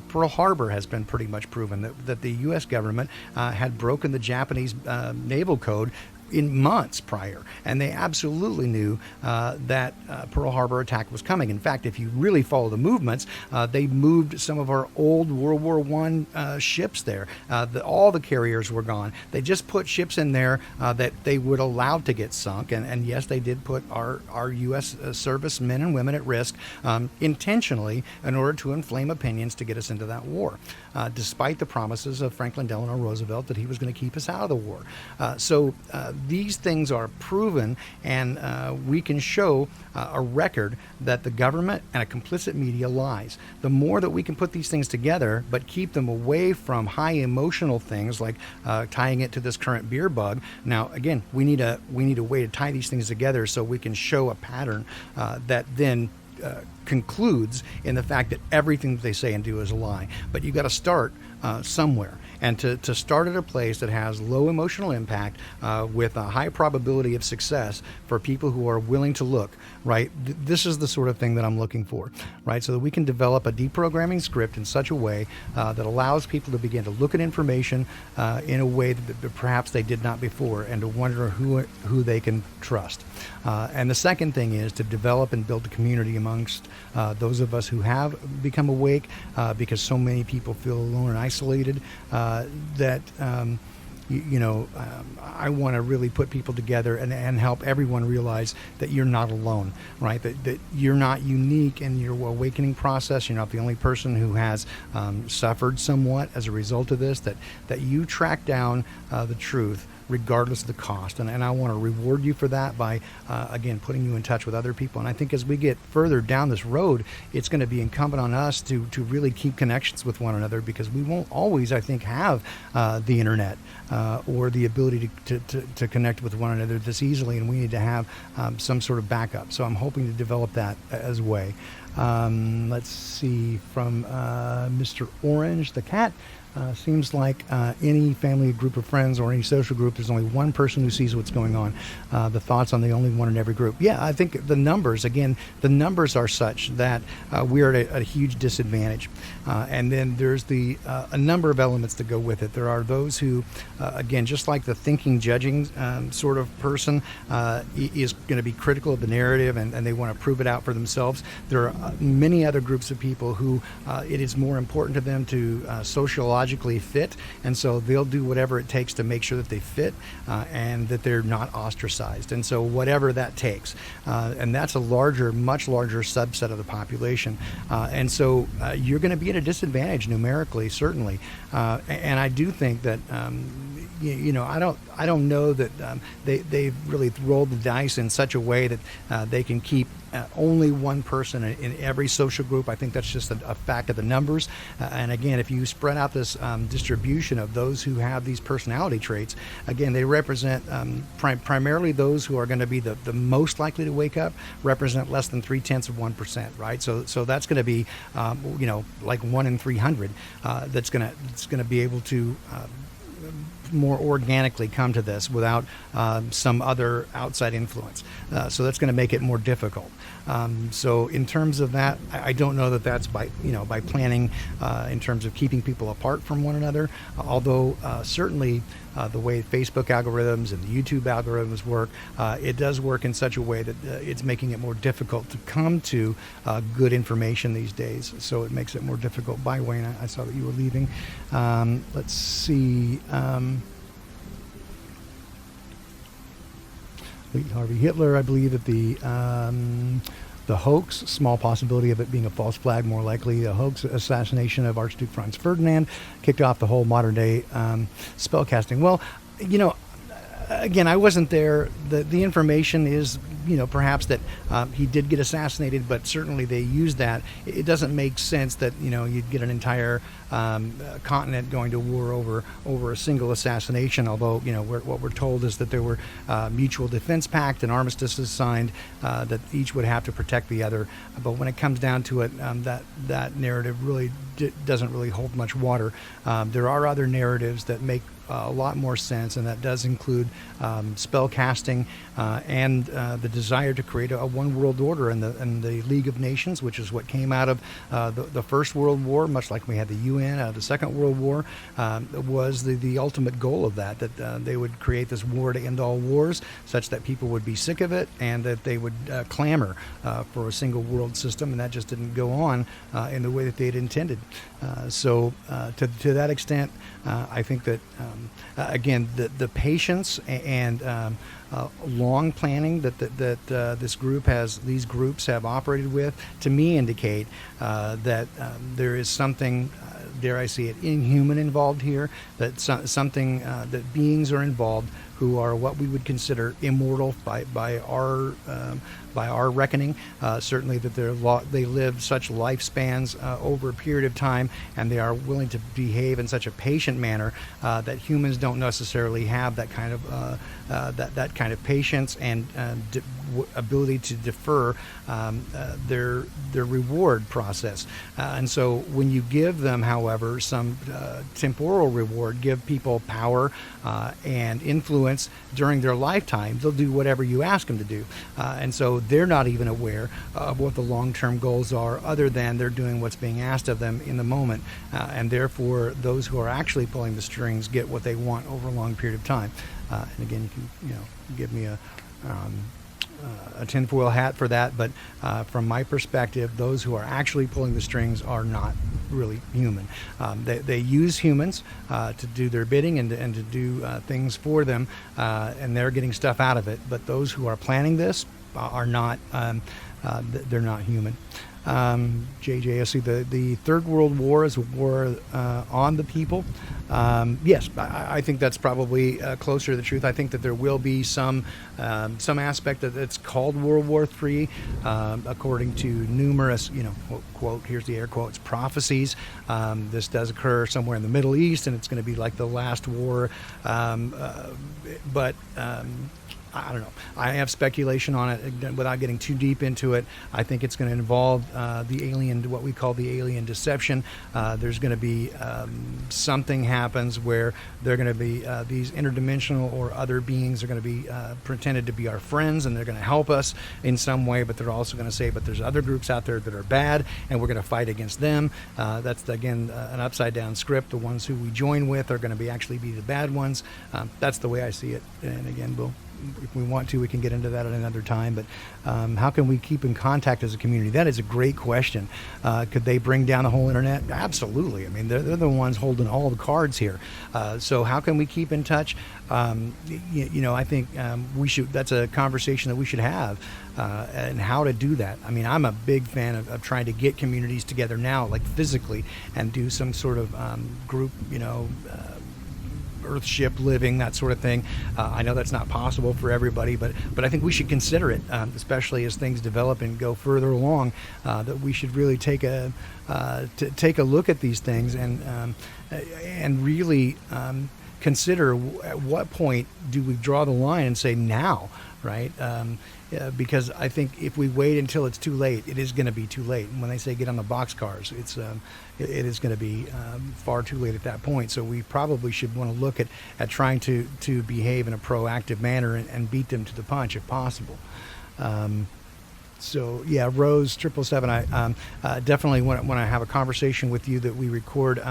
Pearl Harbor has been pretty much proven that the U.S. government had broken the Japanese naval code in months prior, and they absolutely knew that Pearl Harbor attack was coming. In fact, if you really follow the movements, they moved some of our old World War I ships there. All the carriers were gone. They just put ships in there that they would allow to get sunk, and yes, they did put our U.S. service men and women at risk intentionally in order to inflame opinions to get us into that war, despite the promises of Franklin Delano Roosevelt that he was going to keep us out of the war. So these things are proven, and we can show a record that the government and a complicit media lies. The more that we can put these things together, but keep them away from high emotional things like tying it to this current beer bug. Now, again, we need a way to tie these things together so we can show a pattern that then concludes in the fact that everything that they say and do is a lie. But you got to start somewhere, and to start at a place that has low emotional impact with a high probability of success for people who are willing to look, right? This is the sort of thing that I'm looking for, right? So that we can develop a deprogramming script in such a way that allows people to begin to look at information in a way that perhaps they did not before, and to wonder who they can trust. And the second thing is to develop and build a community amongst those of us who have become awake, because so many people feel alone and isolated, that I want to really put people together and help everyone realize that you're not alone, right? That you're not unique in your awakening process. You're not the only person who has suffered somewhat as a result of this, that you track down the truth regardless of the cost. And I want to reward you for that by, again, putting you in touch with other people. And I think as we get further down this road, it's going to be incumbent on us to really keep connections with one another, because we won't always, I think, have the internet or the ability to connect with one another this easily, and we need to have some sort of backup. So I'm hoping to develop that as a way. Let's see, from Mr. Orange, the cat. Seems like any family, group of friends, or any social group, there's only one person who sees what's going on. The thoughts on the only one in every group. Yeah, I think the numbers are such that we're at a huge disadvantage. And then there's a number of elements that go with it. There are those who, again, just like the thinking, judging sort of person is going to be critical of the narrative, and they want to prove it out for themselves. There are many other groups of people who it is more important to them to sociologically fit, and so they'll do whatever it takes to make sure that they fit and that they're not ostracized, and so whatever that takes, and that's a much larger subset of the population, and so you're going to be at a disadvantage numerically, certainly, and I do think that I don't know that they've really rolled the dice in such a way that they can keep only one person in every social group. I think that's just a fact of the numbers. And again, if you spread out this distribution of those who have these personality traits, again, they represent primarily those who are going to be the most likely to wake up, represent less than 0.3%, right? So that's going to be like 1 in 300 that's going to be able to more organically come to this without some other outside influence. So that's going to make it more difficult. So in terms of that, I don't know that that's by planning in terms of keeping people apart from one another, although certainly the way Facebook algorithms and the YouTube algorithms work, it does work in such a way that it's making it more difficult to come to good information these days. So it makes it more difficult. Bye, Wayne. I saw that you were leaving. Let's see. Lee Harvey Hitler, I believe that the hoax, small possibility of it being a false flag, more likely a hoax assassination of Archduke Franz Ferdinand, kicked off the whole modern day spellcasting. Well, again, I wasn't there. The information is, perhaps that he did get assassinated, but certainly they used that. It doesn't make sense that, you'd get an entire continent going to war over a single assassination, although, what we're told is that there were mutual defense pact and armistices signed that each would have to protect the other. But when it comes down to it, that narrative really doesn't really hold much water. There are other narratives that make a lot more sense, and that does include spell casting and the desire to create a one world order in the League of Nations, which is what came out of the First World War, much like we had the UN out of the Second World War. Was the ultimate goal of that they would create this war to end all wars, such that people would be sick of it and that they would clamor for a single world system, and that just didn't go on in the way that they had intended. So to that extent, I think that again the patience and long planning that these groups have operated with, to me indicate that there is something, dare I say it, inhuman involved here, that something that beings are involved who are what we would consider immortal by our reckoning. Certainly that they live such lifespans over a period of time, and they are willing to behave in such a patient manner that humans don't necessarily have that kind of that kind of patience and ability to defer their reward process. And so when you give them, however, some temporal reward, give people power and influence during their lifetime, they'll do whatever you ask them to do. And so they're not even aware of what the long-term goals are, other than they're doing what's being asked of them in the moment. And therefore, those who are actually pulling the strings get what they want over a long period of time. And again, you can give me a tinfoil hat for that, but from my perspective, those who are actually pulling the strings are not really human. They use humans to do their bidding and to do things for them, and they're getting stuff out of it. But those who are planning this are not. They're not human. JJ, I see the Third World War is a war on the people. Yes, I think that's probably closer to the truth. I think that there will be some aspect that it's called World War III, according to numerous, quote, here's the air quotes, prophecies. This does occur somewhere in the Middle East, and it's going to be like the last war. But I don't know. I have speculation on it without getting too deep into it. I think it's going to involve what we call the alien deception. There's going to be something happens where they're going to be these interdimensional or other beings are going to be pretended to be our friends, and they're going to help us in some way, but they're also going to say, but there's other groups out there that are bad, and we're going to fight against them. That's, again, an upside-down script. The ones who we join with are going to actually be the bad ones. That's the way I see it. And again, if we want to, we can get into that at another time. But how can we keep in contact as a community? That is a great question. Could they bring down the whole internet? Absolutely. I mean, they're the ones holding all the cards here. So how can we keep in touch? I think we should. That's a conversation that we should have, and how to do that. I mean, I'm a big fan of trying to get communities together now, like physically, and do some sort of group, Earthship living, that sort of thing. I know that's not possible for everybody, but I think we should consider it, especially as things develop and go further along. That we should really take a look at these things and really consider at what point do we draw the line and say now, right? Because I think if we wait until it's too late, it is going to be too late. And when they say get on the boxcars, it is going to be far too late at that point. So we probably should want to look at trying to behave in a proactive manner and beat them to the punch if possible. So yeah, Rose 777. I definitely when I have a conversation with you that we record.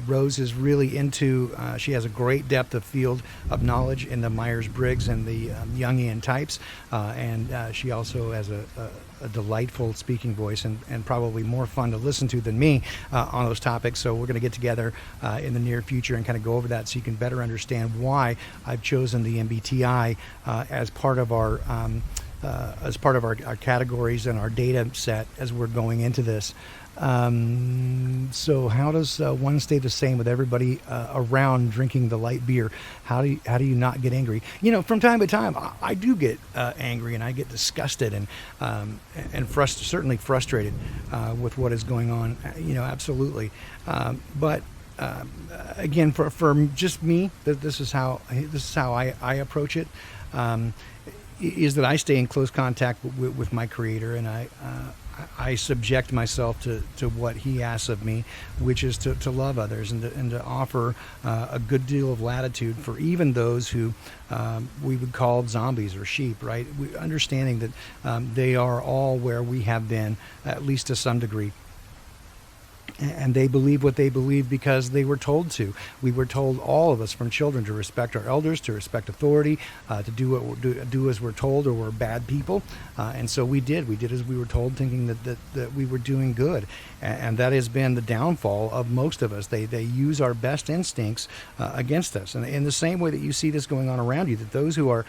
Rose is really into. She has a great depth of field of knowledge in the Myers-Briggs and the Jungian types, and she also has a delightful speaking voice and probably more fun to listen to than me on those topics. So we're going to get together in the near future and kind of go over that so you can better understand why I've chosen the MBTI as part of our categories and our data set as we're going into this. So how does one stay the same with everybody around drinking the light beer? How do you not get angry? From time to time, I do get angry, and I get disgusted and certainly frustrated with what is going on. Absolutely. But again, for just me, this is how I approach it. is that I stay in close contact with my Creator, and I subject myself to what He asks of me, which is to love others and to offer a good deal of latitude for even those who we would call zombies or sheep, right? Understanding that they are all where we have been, at least to some degree. And they believe what they believe because they were told to. We were told, all of us from children, to respect our elders, to respect authority, to do as we're told, or we're bad people. And so we did. We did as we were told, thinking that we were doing good. And that has been the downfall of most of us. They use our best instincts against us. And in the same way that you see this going on around you, that those who are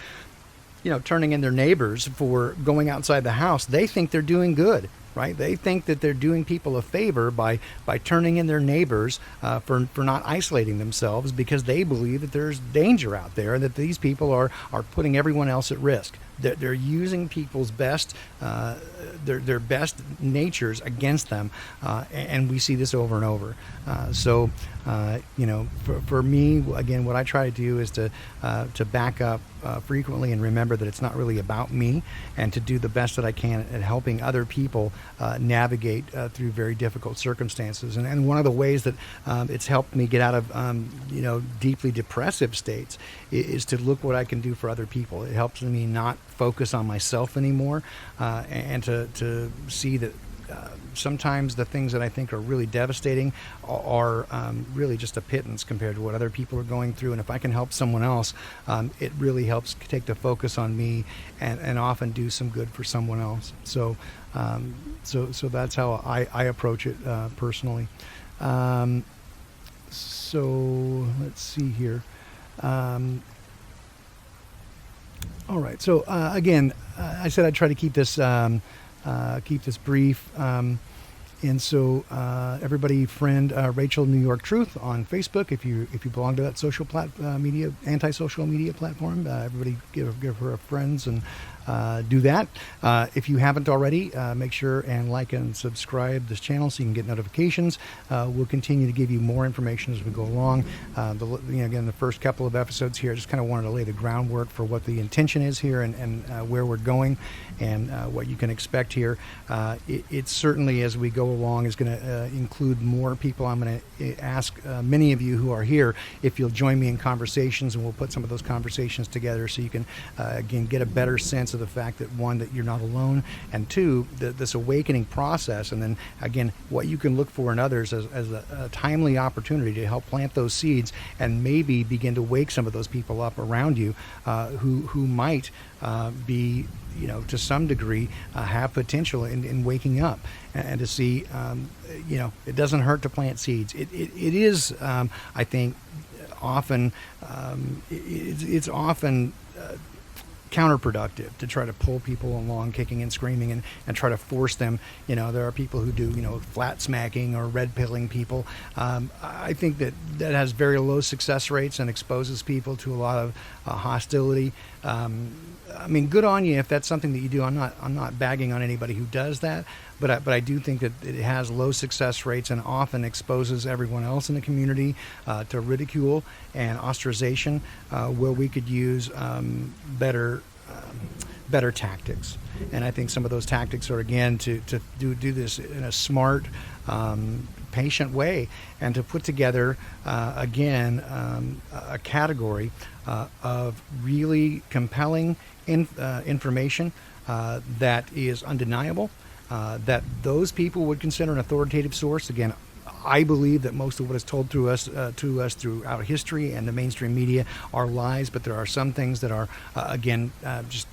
turning in their neighbors for going outside the house, they think they're doing good. Right? They think that they're doing people a favor by turning in their neighbors for not isolating themselves, because they believe that there's danger out there and that these people are putting everyone else at risk. They're using people's best, their best natures against them, and we see this over and over. So, for me, again, what I try to do is to back up frequently and remember that it's not really about me, and to do the best that I can at helping other people navigate through very difficult circumstances. And one of the ways that it's helped me get out of deeply depressive states is to look what I can do for other people. It helps me not focus on myself anymore, and to see that sometimes the things that I think are really devastating are really just a pittance compared to what other people are going through. And if I can help someone else, it really helps take the focus on me and often do some good for someone else. So that's how I approach it personally. So let's see here. All right. So again, I said I'd try to keep this brief. And so everybody friend Rachel New York Truth on Facebook. If you belong to that anti-social media platform, everybody give her a friends and do that. If you haven't already, make sure and like and subscribe this channel so you can get notifications. We'll continue to give you more information as we go along. Again, the first couple of episodes here, I just kind of wanted to lay the groundwork for what the intention is here and where we're going and what you can expect here. It certainly, as we go along, is going to include more people. I'm going to ask many of you who are here if you'll join me in conversations, and we'll put some of those conversations together so you can again get a better sense of the fact that, one, that you're not alone, and two, this awakening process, and then again what you can look for in others as a timely opportunity to help plant those seeds and maybe begin to wake some of those people up around you who might be, to some degree, have potential in waking up, and to see, it doesn't hurt to plant seeds. It is, I think, often, it's often counterproductive to try to pull people along kicking and screaming and try to force them. There are people who do, flat smacking or red pilling people. I think that has very low success rates and exposes people to a lot of hostility. Good on you if that's something that you do. I'm not bagging on anybody who does that, but I do think that it has low success rates and often exposes everyone else in the community to ridicule and ostracization, where we could use better tactics. And I think some of those tactics are, again, to do this in a smart, patient way, and to put together a category of really compelling information that is undeniable, that those people would consider an authoritative source. Again, I believe that most of what is told to us throughout history and the mainstream media are lies, but there are some things that are just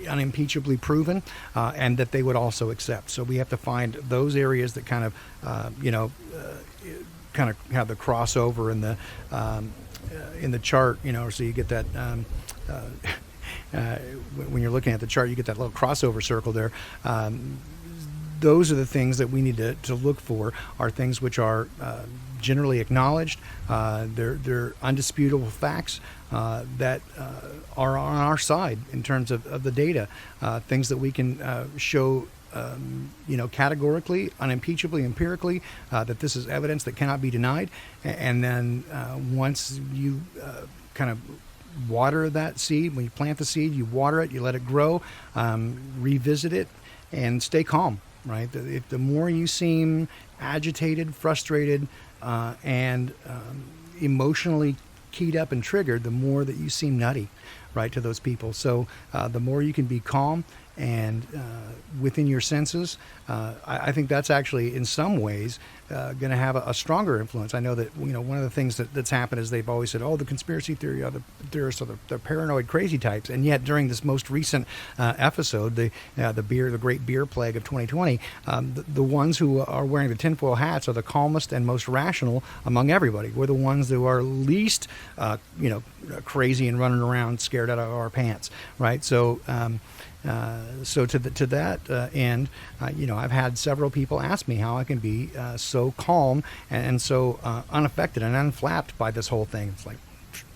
unimpeachably proven, and that they would also accept. So we have to find those areas that kind of have the crossover in the chart. So you get that. When you're looking at the chart, you get that little crossover circle there. Those are the things that we need to look for, are things which are generally acknowledged. They're undisputable facts that are on our side in terms of the data, things that we can show categorically, unimpeachably, empirically, that this is evidence that cannot be denied. And then once you kind of water that seed. When you plant the seed, you water it, you let it grow, revisit it, and stay calm. Right. The more you seem agitated, frustrated, and emotionally keyed up and triggered, the more that you seem nutty, right, to those people. So the more you can be calm and within your senses, I think that's actually in some ways going to have a stronger influence. I know that one of the things that's happened is they've always said, "Oh, the conspiracy theory, the theorists, are the paranoid, crazy types." And yet, during this most recent episode, the Great Beer Plague of 2020, the ones who are wearing the tinfoil hats are the calmest and most rational among everybody. We're the ones who are least, crazy and running around scared out of our pants, right? So. So to that end, I've had several people ask me how I can be so calm and so unaffected and unflapped by this whole thing. It's like,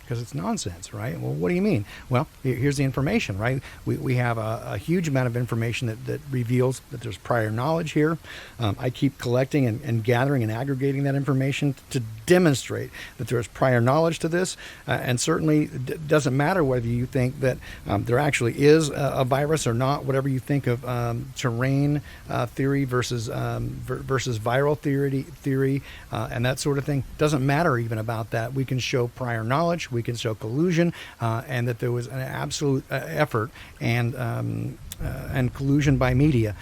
because it's nonsense, right? Well, what do you mean? Well, here's the information, right? We have a huge amount of information that reveals that there's prior knowledge here. I keep collecting and gathering and aggregating that information to demonstrate that there's prior knowledge to this. And certainly it doesn't matter whether you think that there actually is a virus or not, whatever you think of terrain theory versus viral theory and that sort of thing. Doesn't matter even about that. We can show prior knowledge. We can show collusion, and that there was an absolute effort and collusion by media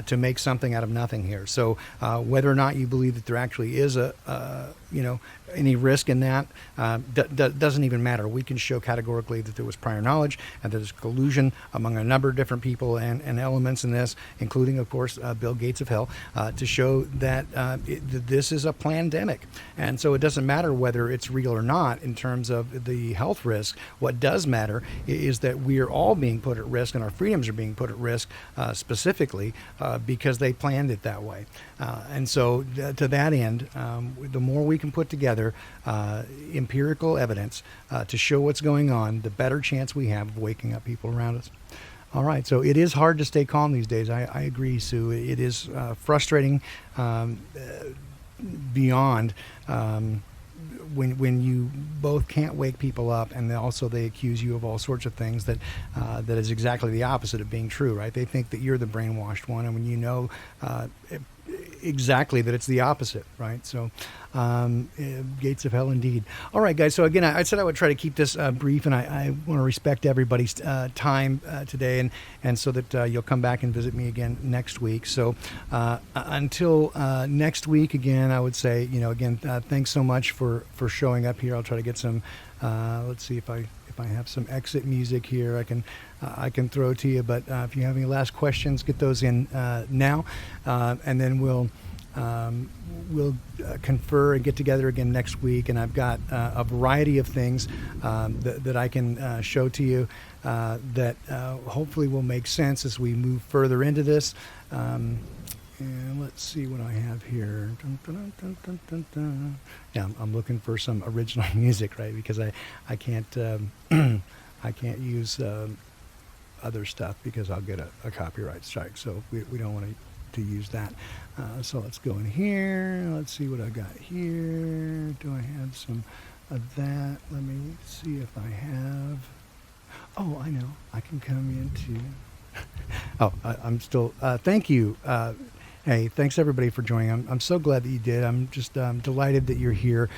to make something out of nothing here. So whether or not you believe that there actually is any risk in that doesn't even matter. We can show categorically that there was prior knowledge and that there's collusion among a number of different people and elements in this, including, of course, Bill Gates of hell, to show that this is a pandemic. And so it doesn't matter whether it's real or not in terms of the health risk. What does matter is that we are all being put at risk and our freedoms are being put at risk specifically because they planned it that way. And so to that end, the more we can put together empirical evidence to show what's going on, the better chance we have of waking up people around us. All right, so it is hard to stay calm these days. I agree, Sue. It is frustrating beyond when you both can't wake people up, and also they accuse you of all sorts of things that is exactly the opposite of being true, right? They think that you're the brainwashed one, and when you know exactly that it's the opposite, right? So gates of hell indeed. All right, guys, so again, I said I would try to keep this brief, and I want to respect everybody's time today, and so that you'll come back and visit me again next week. So until next week, again, I would say, thanks so much for showing up here. I'll try to get some, let's see if I have some exit music here I can throw to you, but if you have any last questions, get those in now, and then we'll confer and get together again next week. And I've got a variety of things that I can show to you that hopefully will make sense as we move further into this. And let's see what I have here. Dun, dun, dun, dun, dun, dun. Yeah, I'm looking for some original music, right? Because I can't I can't use other stuff because I'll get a copyright strike. So we don't want to use that. So let's go in here. Let's see what I got here. Do I have some of that? Let me see if I have. Oh, I know. I can come into. Oh, I'm still. Thank you. Hey, thanks everybody for joining. I'm so glad that you did. I'm just delighted that you're here.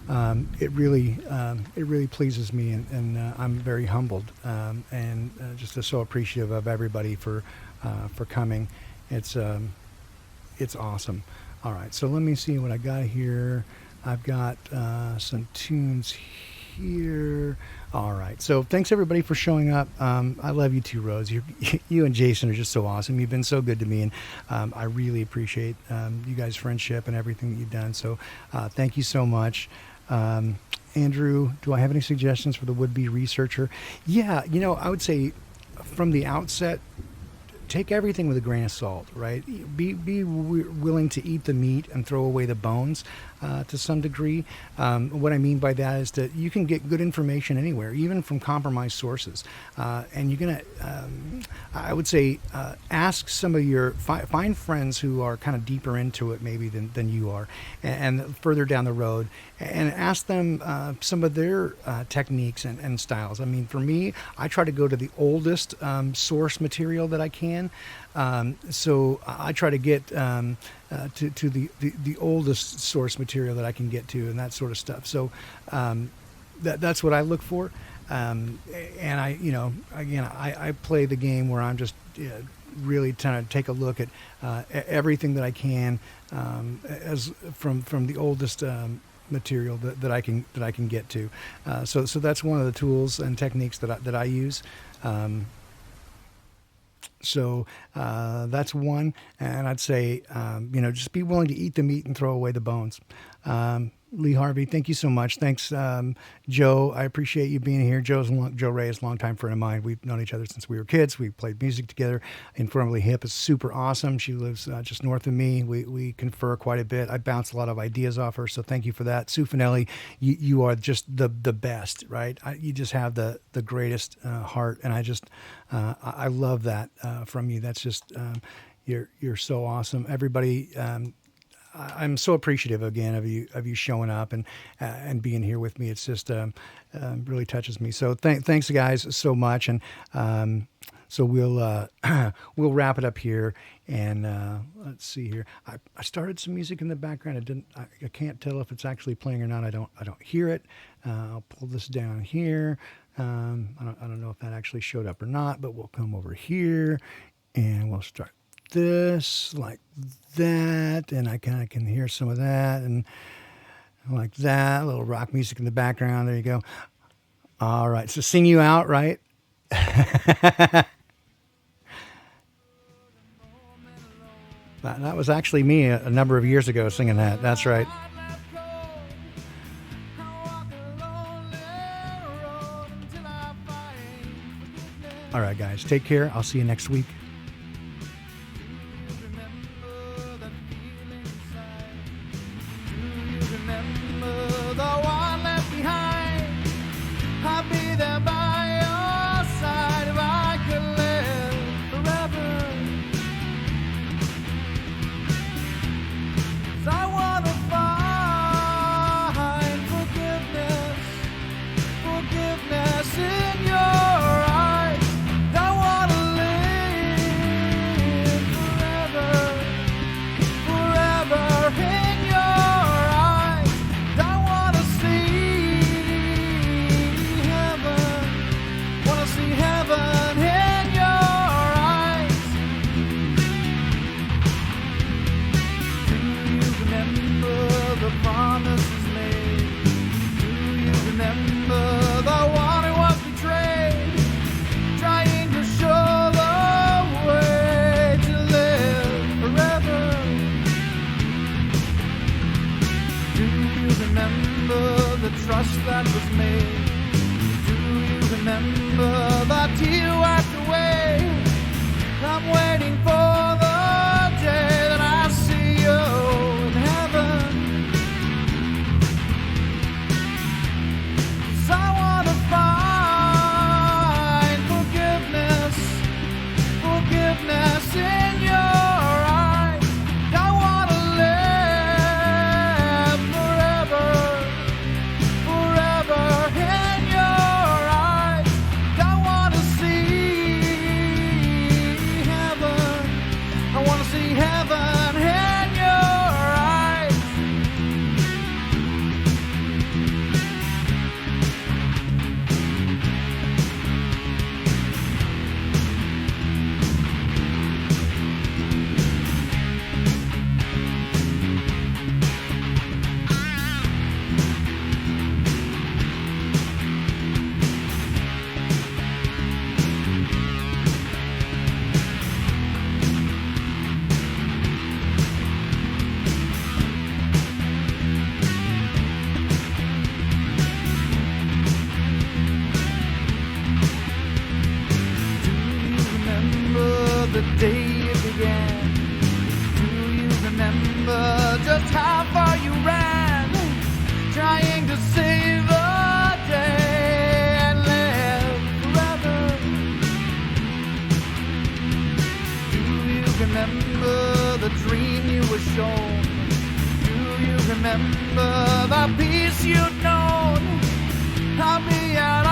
It really pleases me, and I'm very humbled and just so appreciative of everybody for coming. It's awesome. All right, so let me see what I got here. I've got some tunes here. All right, so thanks everybody for showing up. I love you too, Rose. You and Jason are just so awesome. You've been so good to me, and I really appreciate you guys' friendship and everything that you've done. So thank you so much. Andrew, do I have any suggestions for the would-be researcher? Yeah, I would say from the outset, take everything with a grain of salt, right? Willing to eat the meat and throw away the bones to some degree. What I mean by that is that you can get good information anywhere, even from compromised sources. And you're going to, I would say, ask some of find friends who are kind of deeper into it maybe than you are, and further down the road, and ask them some of their techniques and styles. I mean, for me, I try to go to the oldest source material that I can. So I try to get to the oldest source material that I can get to, and that sort of stuff. So that's what I look for. And I, again, I play the game where I'm just really trying to take a look at everything that I can as from the oldest material that I can get to. So that's one of the tools and techniques that I use. So that's one, and I'd say just be willing to eat the meat and throw away the bones. Lee Harvey, thank you so much. Thanks, Joe. I appreciate you being here. Joe Ray is a longtime friend of mine. We've known each other since we were kids. We played music together. Informally Hip is super awesome. She lives just north of me. We confer quite a bit. I bounce a lot of ideas off her, so thank you for that. Sue Finelli, you are just the best, right? You just have the greatest heart, and I love that from you. That's just you're so awesome. Everybody. I'm so appreciative again of you showing up and being here with me. It's just really touches me. So thanks guys so much, and so we'll wrap it up here. And let's see here. I started some music in the background. I can't tell if it's actually playing or not. I don't hear it. I'll pull this down here. I don't know if that actually showed up or not, but we'll come over here and we'll start this like that, and I kind of can hear some of that, and like that, a little rock music in the background. There you go. All right, so sing you out, right? That was actually me a number of years ago singing that. That's right. All right, guys, take care. I'll see you next week. In your eyes, I wanna live day it began. Do you remember just how far you ran, trying to save the day and live forever? Do you remember the dream you were shown? Do you remember the peace you'd known? I'll be out